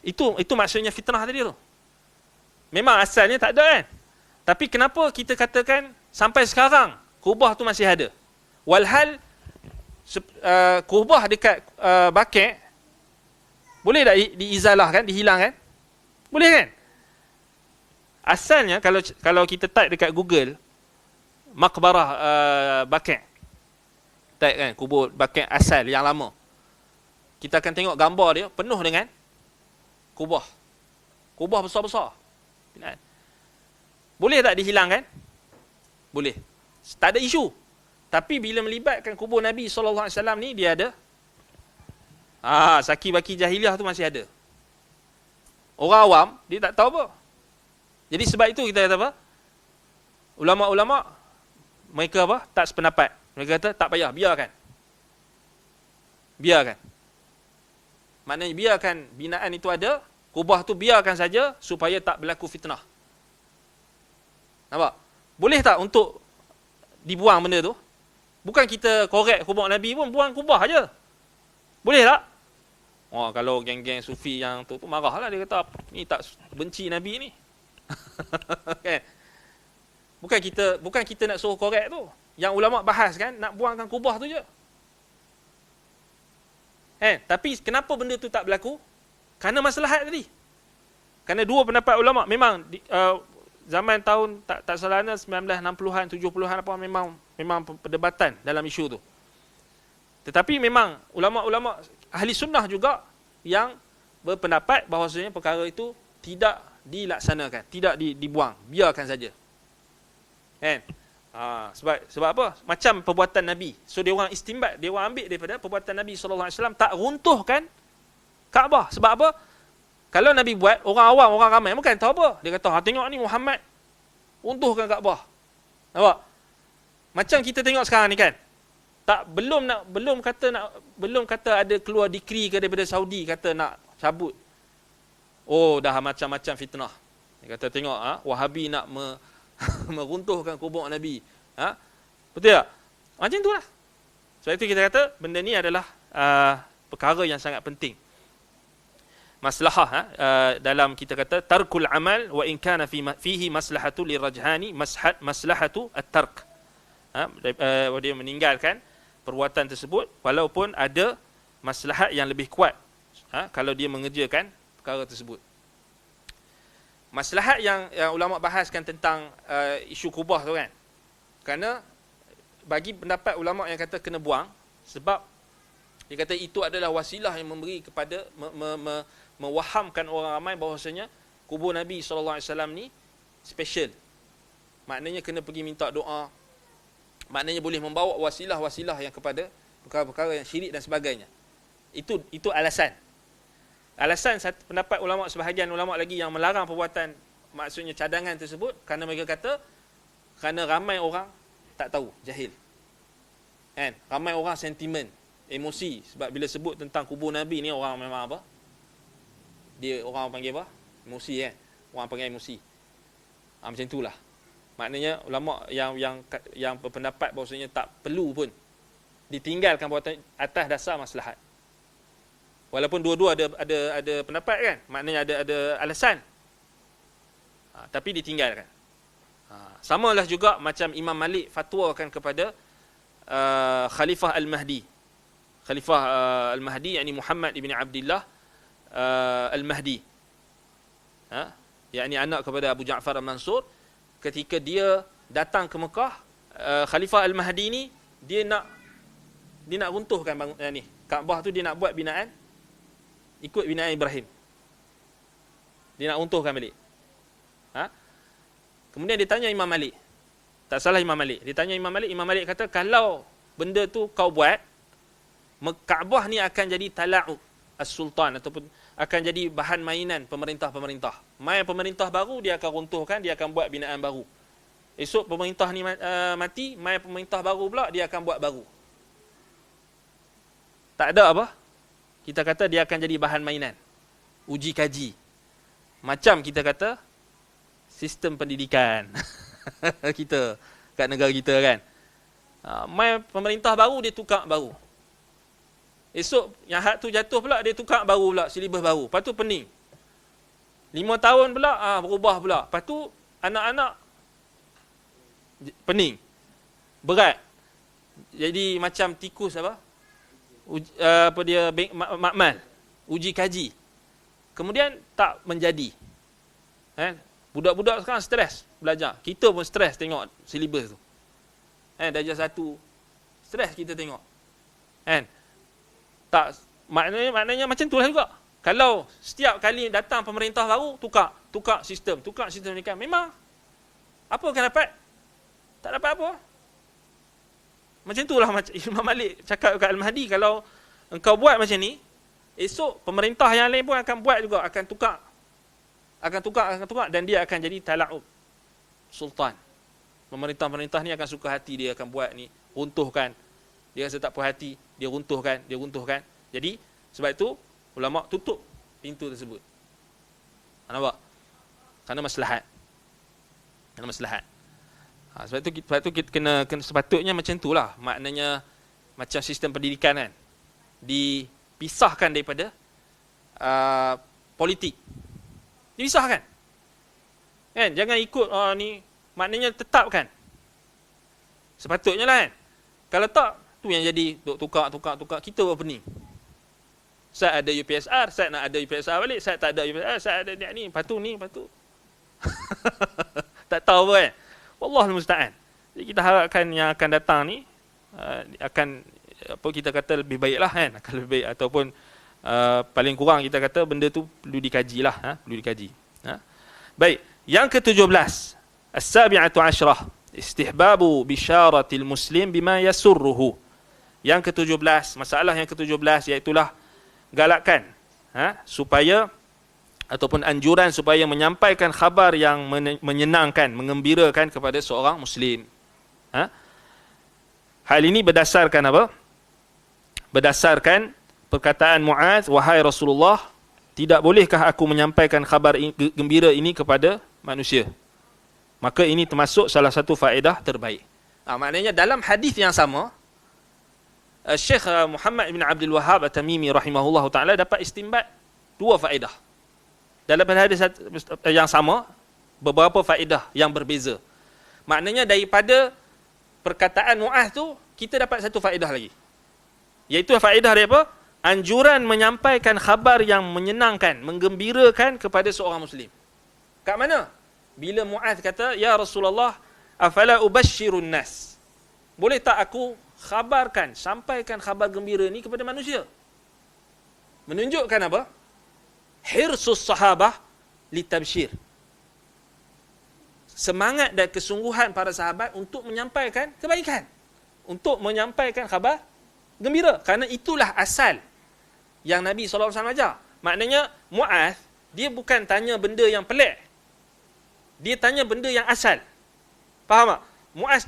Itu maksudnya fitnah tadi tu. Memang asalnya tak ada kan. Tapi kenapa kita katakan sampai sekarang kubah tu masih ada? Walhal kubah dekat Baqi' boleh tak diizalahkan, dihilangkan? Boleh kan? Asalnya kalau kita type dekat Google Maqbarah Baqi', type kan kubur Baqi' asal yang lama, kita akan tengok gambar dia penuh dengan kubah besar-besar. Boleh tak dihilangkan? Boleh. Tak ada isu. Tapi bila melibatkan kubur Nabi SAW ni, dia ada saki baki jahiliah tu masih ada. Orang awam dia tak tahu apa. Jadi sebab itu kita kata apa? Ulama-ulama mereka apa? Tak sependapat. Mereka kata tak payah, biarkan. Maknanya biarkan binaan itu ada, kubah tu biarkan saja supaya tak berlaku fitnah. Nampak? Boleh tak untuk dibuang benda tu? Bukan kita korek kubur Nabi pun, buang kubah aja. Boleh tak? Kalau geng-geng sufi yang tu marahlah, dia kata ni tak benci Nabi ni. Okay. Bukan kita nak suruh korek tu. Yang ulama bahas kan nak buangkan kubah tu je. Tapi kenapa benda tu tak berlaku? Kerana maslahat tadi. Kerana dua pendapat ulama memang zaman tahun tak salahnya 1960-an 70-an apa memang perdebatan dalam isu tu. Tetapi memang ulama-ulama ahli sunnah juga yang berpendapat bahawasanya perkara itu tidak dilaksanakan, tidak dibuang, biarkan saja. Sebab apa? Macam perbuatan Nabi. So dia orang istimbat, dia orang ambil daripada perbuatan Nabi SAW tak runtuhkan Kaabah. Sebab apa? Kalau Nabi buat, orang awam, orang ramai bukan tahu apa. Dia kata, tengok ni Muhammad runtuhkan Kaabah. Nampak? Macam kita tengok sekarang ni kan. Belum kata ada keluar decree ke daripada Saudi kata nak cabut. Dah macam-macam fitnah. Dia kata tengok Wahabi nak meruntuhkan kubur Nabi. Betul tak? Macam itulah. Sebab itu kita kata benda ni adalah perkara yang sangat penting. Maslahah dalam kita kata tarkul amal wa in kana fihi maslahatu lirajhani maslahatu at-tark. Dia meninggalkan perbuatan tersebut walaupun ada maslahat yang lebih kuat kalau dia mengerjakan perkara tersebut. Maslahat yang ulama bahaskan tentang isu kubah tu kan. Kerana bagi pendapat ulama yang kata kena buang sebab dia kata itu adalah wasilah yang memberi kepada mewahamkan orang ramai bahawasanya kubur Nabi SAW ni special. Maknanya kena pergi minta doa. Maknanya boleh membawa wasilah-wasilah yang kepada perkara-perkara yang syirik dan sebagainya. Itu alasan. Alasan satu pendapat ulama, sebahagian ulama lagi yang melarang perbuatan maksudnya cadangan tersebut kerana mereka kata kerana ramai orang tak tahu, jahil. Ramai orang sentimen, emosi sebab bila sebut tentang kubur Nabi ni orang memang apa? Orang panggil apa? Emosi kan. Orang panggil emosi. Macam itulah. Maknanya ulama yang berpendapat bahawasanya tak perlu pun ditinggalkan perbuatan atas dasar maslahat. Walaupun dua-dua ada pendapat kan, maknanya ada alasan. Tapi ditinggalkan. Samalah juga macam Imam Malik fatwakan kepada Khalifah Al-Mahdi. Khalifah Al-Mahdi yakni Muhammad ibn Abdullah Al-Mahdi. Yakni anak kepada Abu Ja'far Al-Mansur. Ketika dia datang ke Mekah, Khalifah Al-Mahdi ni dia nak runtuhkan Kaabah tu dia nak buat binaan, ikut binaan Ibrahim. Dia nak runtuhkan balik. Kemudian dia tanya Imam Malik. Tak salah Imam Malik. Dia tanya Imam Malik kata, kalau benda tu kau buat, Kaabah ni akan jadi tala'ub as-sultan, ataupun akan jadi bahan mainan pemerintah-pemerintah. Main pemerintah baru, dia akan runtuhkan, dia akan buat binaan baru. Esok pemerintah ni mati, main pemerintah baru pula, dia akan buat baru. Tak ada apa? Kita kata dia akan jadi bahan mainan. Uji kaji. Macam kita kata, sistem pendidikan. Kita, kat negara kita kan. Main pemerintah baru, dia tukar baru. Esok yang hak tu jatuh pula, dia tukar baru pula, silibus baru. Lepas tu pening. 5 tahun pula, berubah pula. Lepas tu anak-anak pening. Berat. Jadi macam tikus apa? Makmal. Uji kaji. Kemudian tak menjadi. Budak-budak sekarang stres belajar. Kita pun stres tengok silibus tu. Darjah 1. Stres kita tengok. Tak, maknanya macam tu lah juga. Kalau setiap kali datang pemerintah baru, tukar sistem pendidikan. Memang apa akan dapat? Tak dapat apa. Macam itulah Imam Malik cakap kat Al-Mahdi, kalau engkau buat macam ni, esok pemerintah yang lain pun akan buat juga, akan tukar, dan dia akan jadi tala'ub sultan. Pemerintah-pemerintah ni akan suka hati, dia akan buat ni, runtuhkan. Dia rasa tak puas hati, dia runtuhkan. Jadi sebab itu ulama tutup pintu tersebut. Nampak? Kerana maslahat. Sebab itu kita kena sepatutnya macam itulah. Maknanya macam sistem pendidikan kan, dipisahkan daripada politik. Dipisahkan. Kan? Jangan ikut ni, maknanya tetapkan. Sepatutnya lah kan. Kalau tak, tu yang jadi tukar. Kita pun pening. Saya ada UPSR, saya nak ada UPSR balik. Saya tak ada UPSR, saya ada ni. Lepas tu. Tak tahu apa kan. Wallahul musta'an. Jadi kita harapkan yang akan datang ni akan apa kita kata lebih baik lah kan. Akan lebih baik, ataupun paling kurang kita kata benda tu perlu dikaji lah. Perlu dikaji. Baik. Yang ke-17. As-sabi'atu asyrah. Istihbabu bisyaratil muslim bima yasurruhu. Yang ke-17, masalah yang ke-17 iaitulah galakan supaya ataupun anjuran supaya menyampaikan khabar yang menyenangkan, mengembirakan kepada seorang muslim. Hal ini berdasarkan apa? Berdasarkan perkataan Muaz, wahai Rasulullah, tidak bolehkah aku menyampaikan khabar gembira ini kepada manusia? Maka ini termasuk salah satu faedah terbaik. Maknanya dalam hadis yang sama, Syekh Muhammad bin Abdul Wahhab At-Tamimi rahimahullah ta'ala dapat istinbat 2 faedah. Dalam hadis yang sama, beberapa faedah yang berbeza. Maknanya daripada perkataan Muaz tu, kita dapat satu faedah lagi. Iaitu faedah dari apa? Anjuran menyampaikan khabar yang menyenangkan, menggembirakan kepada seorang muslim. Kat mana? Bila Muaz kata, ya Rasulullah, afala ubashshirun nas. Boleh tak aku khabarkan, sampaikan khabar gembira ni kepada manusia? Menunjukkan apa? Hirsus sahabah litabshir. Semangat dan kesungguhan para sahabat untuk menyampaikan kebaikan, untuk menyampaikan khabar gembira. Kerana itulah asal yang Nabi SAW ajar. Maknanya Muaz, dia bukan tanya benda yang pelik, dia tanya benda yang asal. Faham tak? Muaz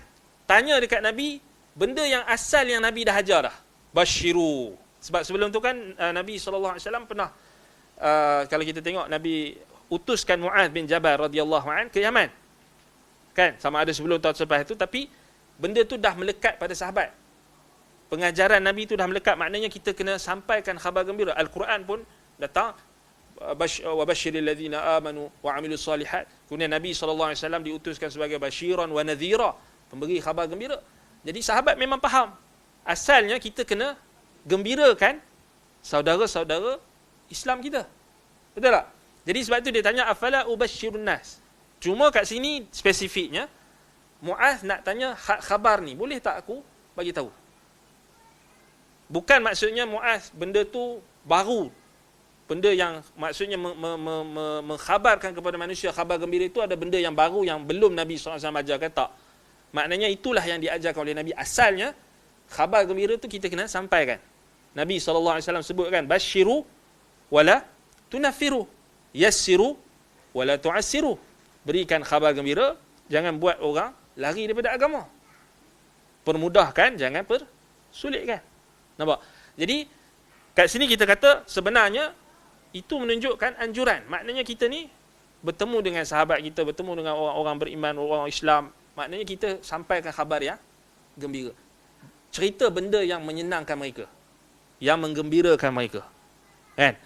tanya dekat Nabi benda yang asal yang Nabi dah ajar dah. Basyiru. Sebab sebelum tu kan Nabi SAW pernah kalau kita tengok, Nabi utuskan Muaz bin Jabal radhiyallahu an ke Yaman. Kan? Sama ada sebelum atau selepas itu, tapi benda tu dah melekat pada sahabat. Pengajaran Nabi tu dah melekat, maknanya kita kena sampaikan khabar gembira. Al-Quran pun datang, wa basyiril ladzina amanu wa amilus solihat. Kemudian Nabi SAW diutuskan sebagai basyiran wa nadhira, pemberi khabar gembira. Jadi sahabat memang faham. Asalnya kita kena gembirakan saudara-saudara Islam kita. Betul tak? Jadi sebab itu dia tanya, afala ubashshirun nas. Cuma kat sini spesifiknya, Muaz nak tanya khabar ni, boleh tak aku bagi tahu? Bukan maksudnya Muaz benda tu baru. Benda yang maksudnya mengkhabarkan kepada manusia khabar gembira itu ada benda yang baru yang belum Nabi SAW ajarkan, tak. Maknanya itulah yang diajarkan oleh Nabi. Asalnya khabar gembira tu kita kena sampaikan. Nabi SAW sebutkan basyiru wala tunafiru, yassiru wala tu'assiru. Berikan khabar gembira, jangan buat orang lari daripada agama. Permudahkan, jangan persulitkan. Nampak? Jadi kat sini kita kata sebenarnya itu menunjukkan anjuran. Maknanya kita ni bertemu dengan sahabat kita, bertemu dengan orang-orang beriman, orang Islam. Maknanya kita sampaikan khabar yang gembira. Cerita benda yang menyenangkan mereka, yang menggembirakan mereka. Kan?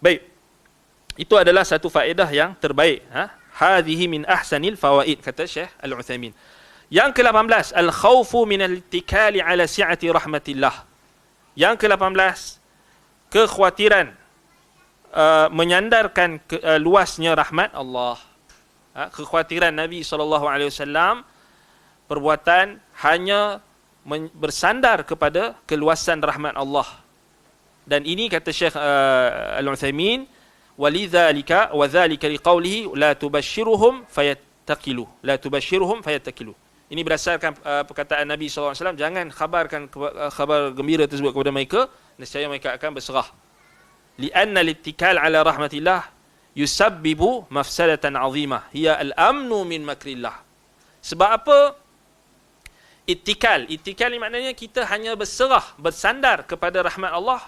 Baik. Itu adalah satu faedah yang terbaik. Hadhihi min ahsanil fawaid, kata Syekh Al-Utsaimin. Yang ke-18, al-khawfu min al-ittikali ala si'ati rahmatillah. Yang ke-18, kekhawatiran menyandarkan luasnya rahmat Allah. Kekhawatiran Nabi SAW perbuatan hanya bersandar kepada keluasan rahmat Allah. Dan ini kata Syekh Al-Utsaimin, walidzalika wa dzalika liqaulihi la tubashshiruhum fayattaqilu. La tubashshiruhum fayattaqilu. Ini berdasarkan perkataan Nabi SAW, jangan khabarkan khabar gembira tersebut kepada mereka, nescaya mereka akan berserah. Lianna littikal ala rahmatillah yusabbibu mafsadatan azimah hiya al-amnu min makrillah. Sebab apa? Ittikal ni maknanya kita hanya berserah, bersandar kepada rahmat Allah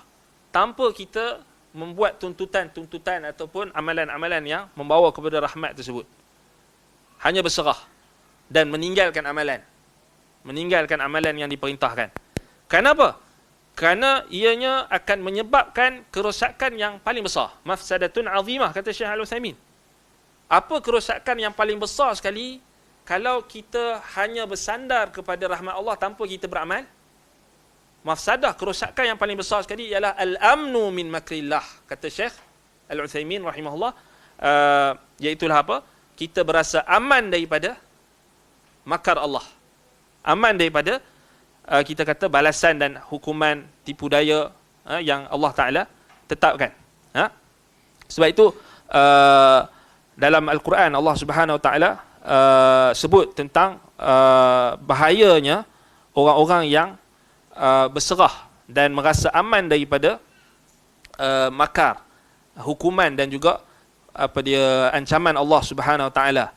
tanpa kita membuat tuntutan ataupun amalan-amalan yang membawa kepada rahmat tersebut. Hanya berserah dan meninggalkan amalan yang diperintahkan. Kenapa? Kerana ianya akan menyebabkan kerosakan yang paling besar. Mafsadatun azimah, kata Syekh Al-Utsaimin. Apa kerosakan yang paling besar sekali kalau kita hanya bersandar kepada rahmat Allah tanpa kita beramal? Mafsadah, kerosakan yang paling besar sekali ialah al-amnu min makrillah, kata Syekh Al-Utsaimin rahimahullah. Iaitulah apa? Kita berasa aman daripada makar Allah. Aman daripada kita kata balasan dan hukuman tipu daya yang Allah Ta'ala tetapkan. Sebab itu dalam Al-Quran Allah Subhanahu Wa Ta'ala sebut tentang bahayanya orang-orang yang berserah dan merasa aman daripada makar, hukuman dan juga ancaman Allah Subhanahu Wa Ta'ala.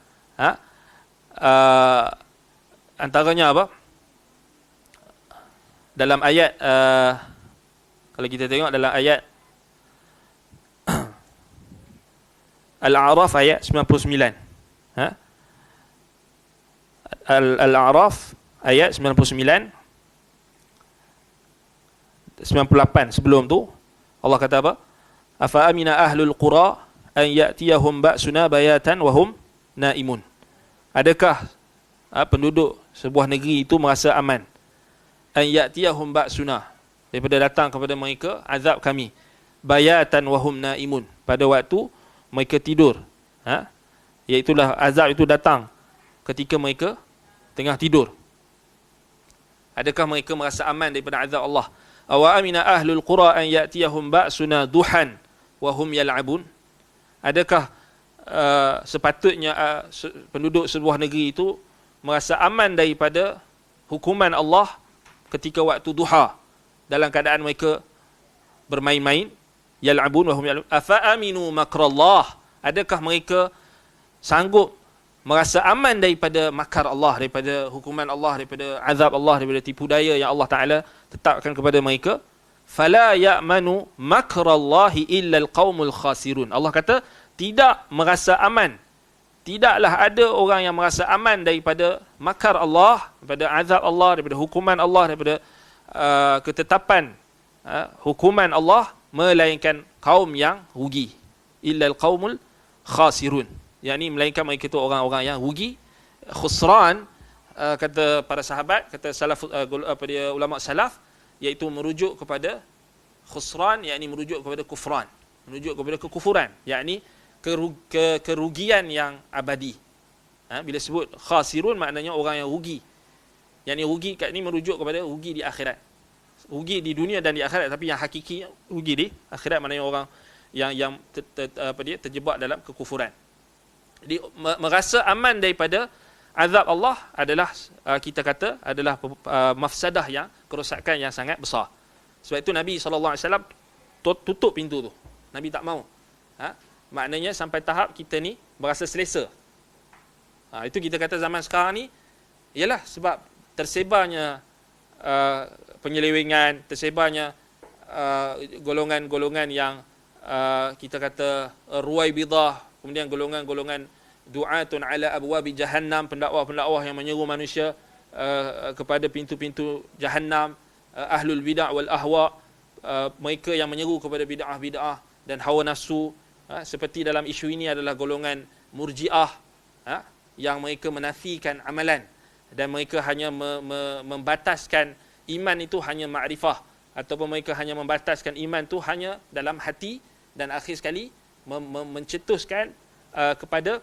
Antaranya apa? Dalam ayat kalau kita tengok dalam ayat Al-A'raf ayat 99. Al-A'raf ayat 99, 98 sebelum tu Allah kata apa? Afa amina ahlul qura an ya'tiyahum ba'suna bayatan wa hum naimun. Adakah penduduk sebuah negeri itu merasa aman? An ya'tiyahum ba'suna, daripada datang kepada mereka azab kami, bayatan wa hum naimun, pada waktu mereka tidur. Iaitulah azab itu datang ketika mereka tengah tidur. Adakah mereka merasa aman daripada azab Allah? Awa amina ahlul qura an ya'tiyahum ba'suna duhan wa hum yal'abun. Adakah sepatutnya penduduk sebuah negeri itu merasa aman daripada hukuman Allah ketika waktu duha dalam keadaan mereka bermain-main? Yal'abun wa hum yal'abun. Afa aminu makrallah. Adakah mereka sanggup merasa aman daripada makar Allah, daripada hukuman Allah, daripada azab Allah, daripada tipu daya yang Allah Ta'ala tetapkan kepada mereka? Fala ya'manu makrallahi illa alqaumul khasirun. Allah kata tidak merasa aman, tidaklah ada orang yang merasa aman daripada makar Allah, daripada azab Allah, daripada hukuman Allah, daripada ketetapan hukuman Allah, melainkan kaum yang rugi. Illa alqaumul khasirun, yakni melainkan mereka itu orang-orang yang rugi. Khusran, kata para sahabat, kata salaf, ulama salaf, iaitu merujuk kepada khusran, yakni merujuk kepada kufran, merujuk kepada kekufuran, yakni kerugian yang abadi. Bila sebut khasirun maknanya orang yang rugi, yakni rugi kat ni merujuk kepada rugi di akhirat. rugi di dunia dan di akhirat, tapi yang hakiki rugi di akhirat, maknanya orang yang terjebak dalam kekufuran. Jadi merasa aman daripada azab Allah adalah kita kata adalah mafsadah, yang kerosakan yang sangat besar. Sebab itu Nabi SAW tutup pintu tu. Nabi tak mau. Maknanya sampai tahap kita ni berasa selesa. Itu kita kata zaman sekarang ni ialah sebab tersebarnya penyelewengan, tersebarnya golongan-golongan yang kita kata ruwaibidah, kemudian golongan-golongan du'atun ala abwabi jahannam, pendakwah-pendakwah yang menyeru manusia kepada pintu-pintu jahannam, ahlul bid'ah wal ahwa, mereka yang menyeru kepada bid'ah-bid'ah dan hawa nafsu. Seperti dalam isu ini adalah golongan murji'ah, yang mereka menafikan amalan dan mereka hanya membataskan iman itu hanya ma'rifah, ataupun mereka hanya membataskan iman itu hanya dalam hati, dan akhir sekali mencetuskan kepada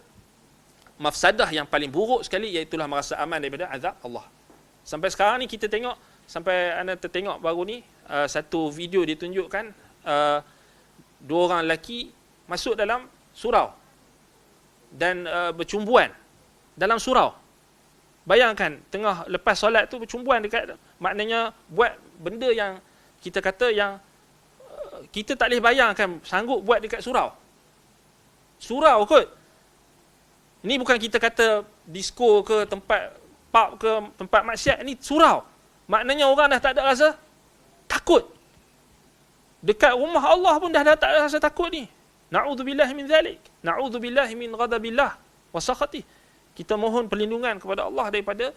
mafsadah yang paling buruk sekali, iaitulah merasa aman daripada azab Allah. Sampai sekarang ni kita tengok, sampai anda tertengok baru ni satu video ditunjukkan, dua orang lelaki masuk dalam surau dan bercumbuan dalam surau. Bayangkan tengah lepas solat tu bercumbuan dekat, maknanya buat benda yang kita kata yang kita tak boleh bayangkan sanggup buat dekat surau. Surau kot. Ini bukan kita kata disco ke, tempat pub ke, tempat maksiat. Ini surau. Maknanya orang dah tak ada rasa takut. Dekat rumah Allah pun dah tak ada rasa takut ni. Na'udzubillahi min zalik. Na'udzubillahi min ghadabillah wa sakhatih. Kita mohon perlindungan kepada Allah daripada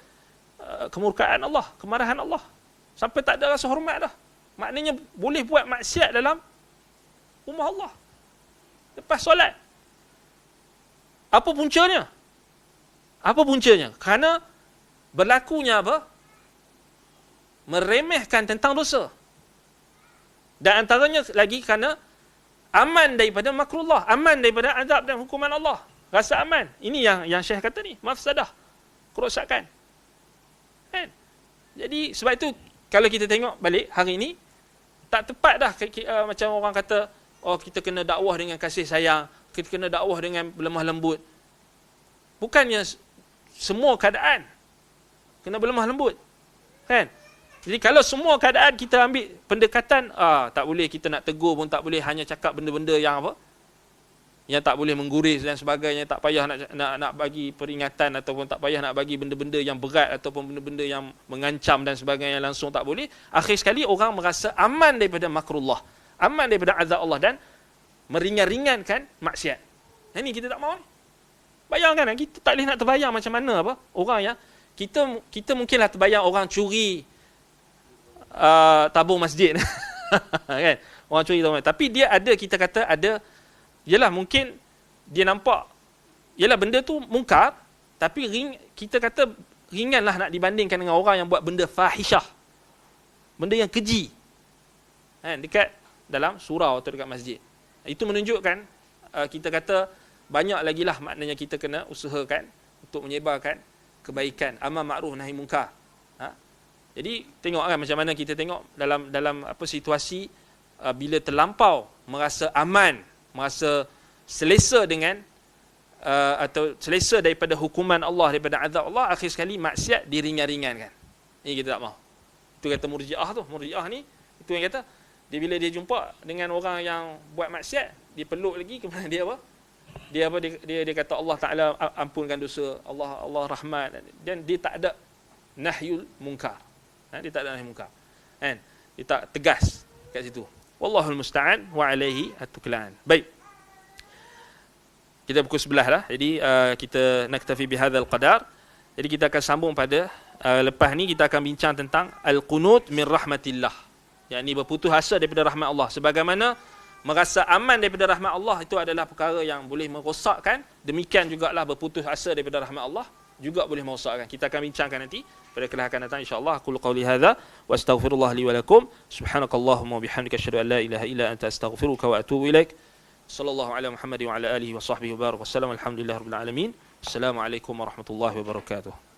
kemurkaan Allah, kemarahan Allah. Sampai tak ada rasa hormat dah. Maknanya boleh buat maksiat dalam rumah Allah lepas solat. Apa puncanya? Apa puncanya? Kerana berlakunya apa? Meremehkan tentang dosa. Dan antaranya lagi kerana aman daripada makrullah, aman daripada azab dan hukuman Allah. Rasa aman. Ini yang Syekh kata ni, mafsadah, kerosakan. Kan? Jadi sebab itu kalau kita tengok balik hari ini, tak tepat dah macam orang kata, oh kita kena dakwah dengan kasih sayang, kita kena dakwah dengan berlemah lembut. Bukannya semua keadaan kena berlemah lembut. Kan? Jadi kalau semua keadaan kita ambil pendekatan, tak boleh kita nak tegur pun tak boleh, hanya cakap benda-benda yang apa? Yang tak boleh mengguris dan sebagainya, tak payah nak bagi peringatan, ataupun tak payah nak bagi benda-benda yang berat, ataupun benda-benda yang mengancam dan sebagainya, langsung tak boleh. Akhir sekali orang merasa aman daripada makrullah, aman daripada azab Allah, dan meringan-ringankan maksiat. Ini kita tak mahu. Bayangkan, kita tak boleh nak terbayang macam mana apa orang yang kita mungkinlah terbayang orang curi tabung masjid. Kan? Orang curi tabung masjid. Tapi dia ada, kita kata ada, yalah mungkin dia nampak, yalah benda tu mungkar, tapi kita kata ringanlah nak dibandingkan dengan orang yang buat benda fahishah, benda yang keji, kan, dekat dalam surau atau dekat masjid. Itu menunjukkan kita kata banyak lagi lah, maknanya kita kena usahakan untuk menyebarkan kebaikan, amar ma'ruf nahi munkar. Jadi tengok kan macam mana kita tengok dalam apa situasi bila terlampau merasa aman, merasa selesa dengan atau selesa daripada hukuman Allah, daripada azab Allah, akhir sekali maksiat diringan-ringankan. Ini kita tak mahu. Itu kata murji'ah tu. Murji'ah ni, itu yang kata, dia bila dia jumpa dengan orang yang buat maksiat, dia peluk lagi, kemudian dia apa? Dia kata Allah Ta'ala ampunkan dosa, Allah rahmat, dan dia tak ada nahyul munkar. Dia tak ada nahyul munkar. Kan? Dia tak tegas kat situ. Wallahul musta'an wa alaihi at-tuklan. Baik. Kita pukul 11 dah. Jadi kita naktafi bihadzal qadar. Jadi kita akan sambung pada lepas ni kita akan bincang tentang al-qunut min rahmatillah. Yakni berputus asa daripada rahmat Allah. Sebagaimana merasa aman daripada rahmat Allah itu adalah perkara yang boleh merosakkan, demikian jugalah berputus asa daripada rahmat Allah juga boleh merosakkan. Kita akan bincangkan nanti pada kelas akan datang insya-Allah. Aqulu qawli hadza wa astaghfirullah li wa lakum. Subhanakallahumma wa bihamdika asyhadu an la ilaha illa anta astaghfiruka wa atubu ilaik. Sallallahu ala Muhammad wa ala alihi wa sahbihi wa barak wa sallam. Alhamdulillahirabbil alamin. Assalamualaikum warahmatullahi wabarakatuh.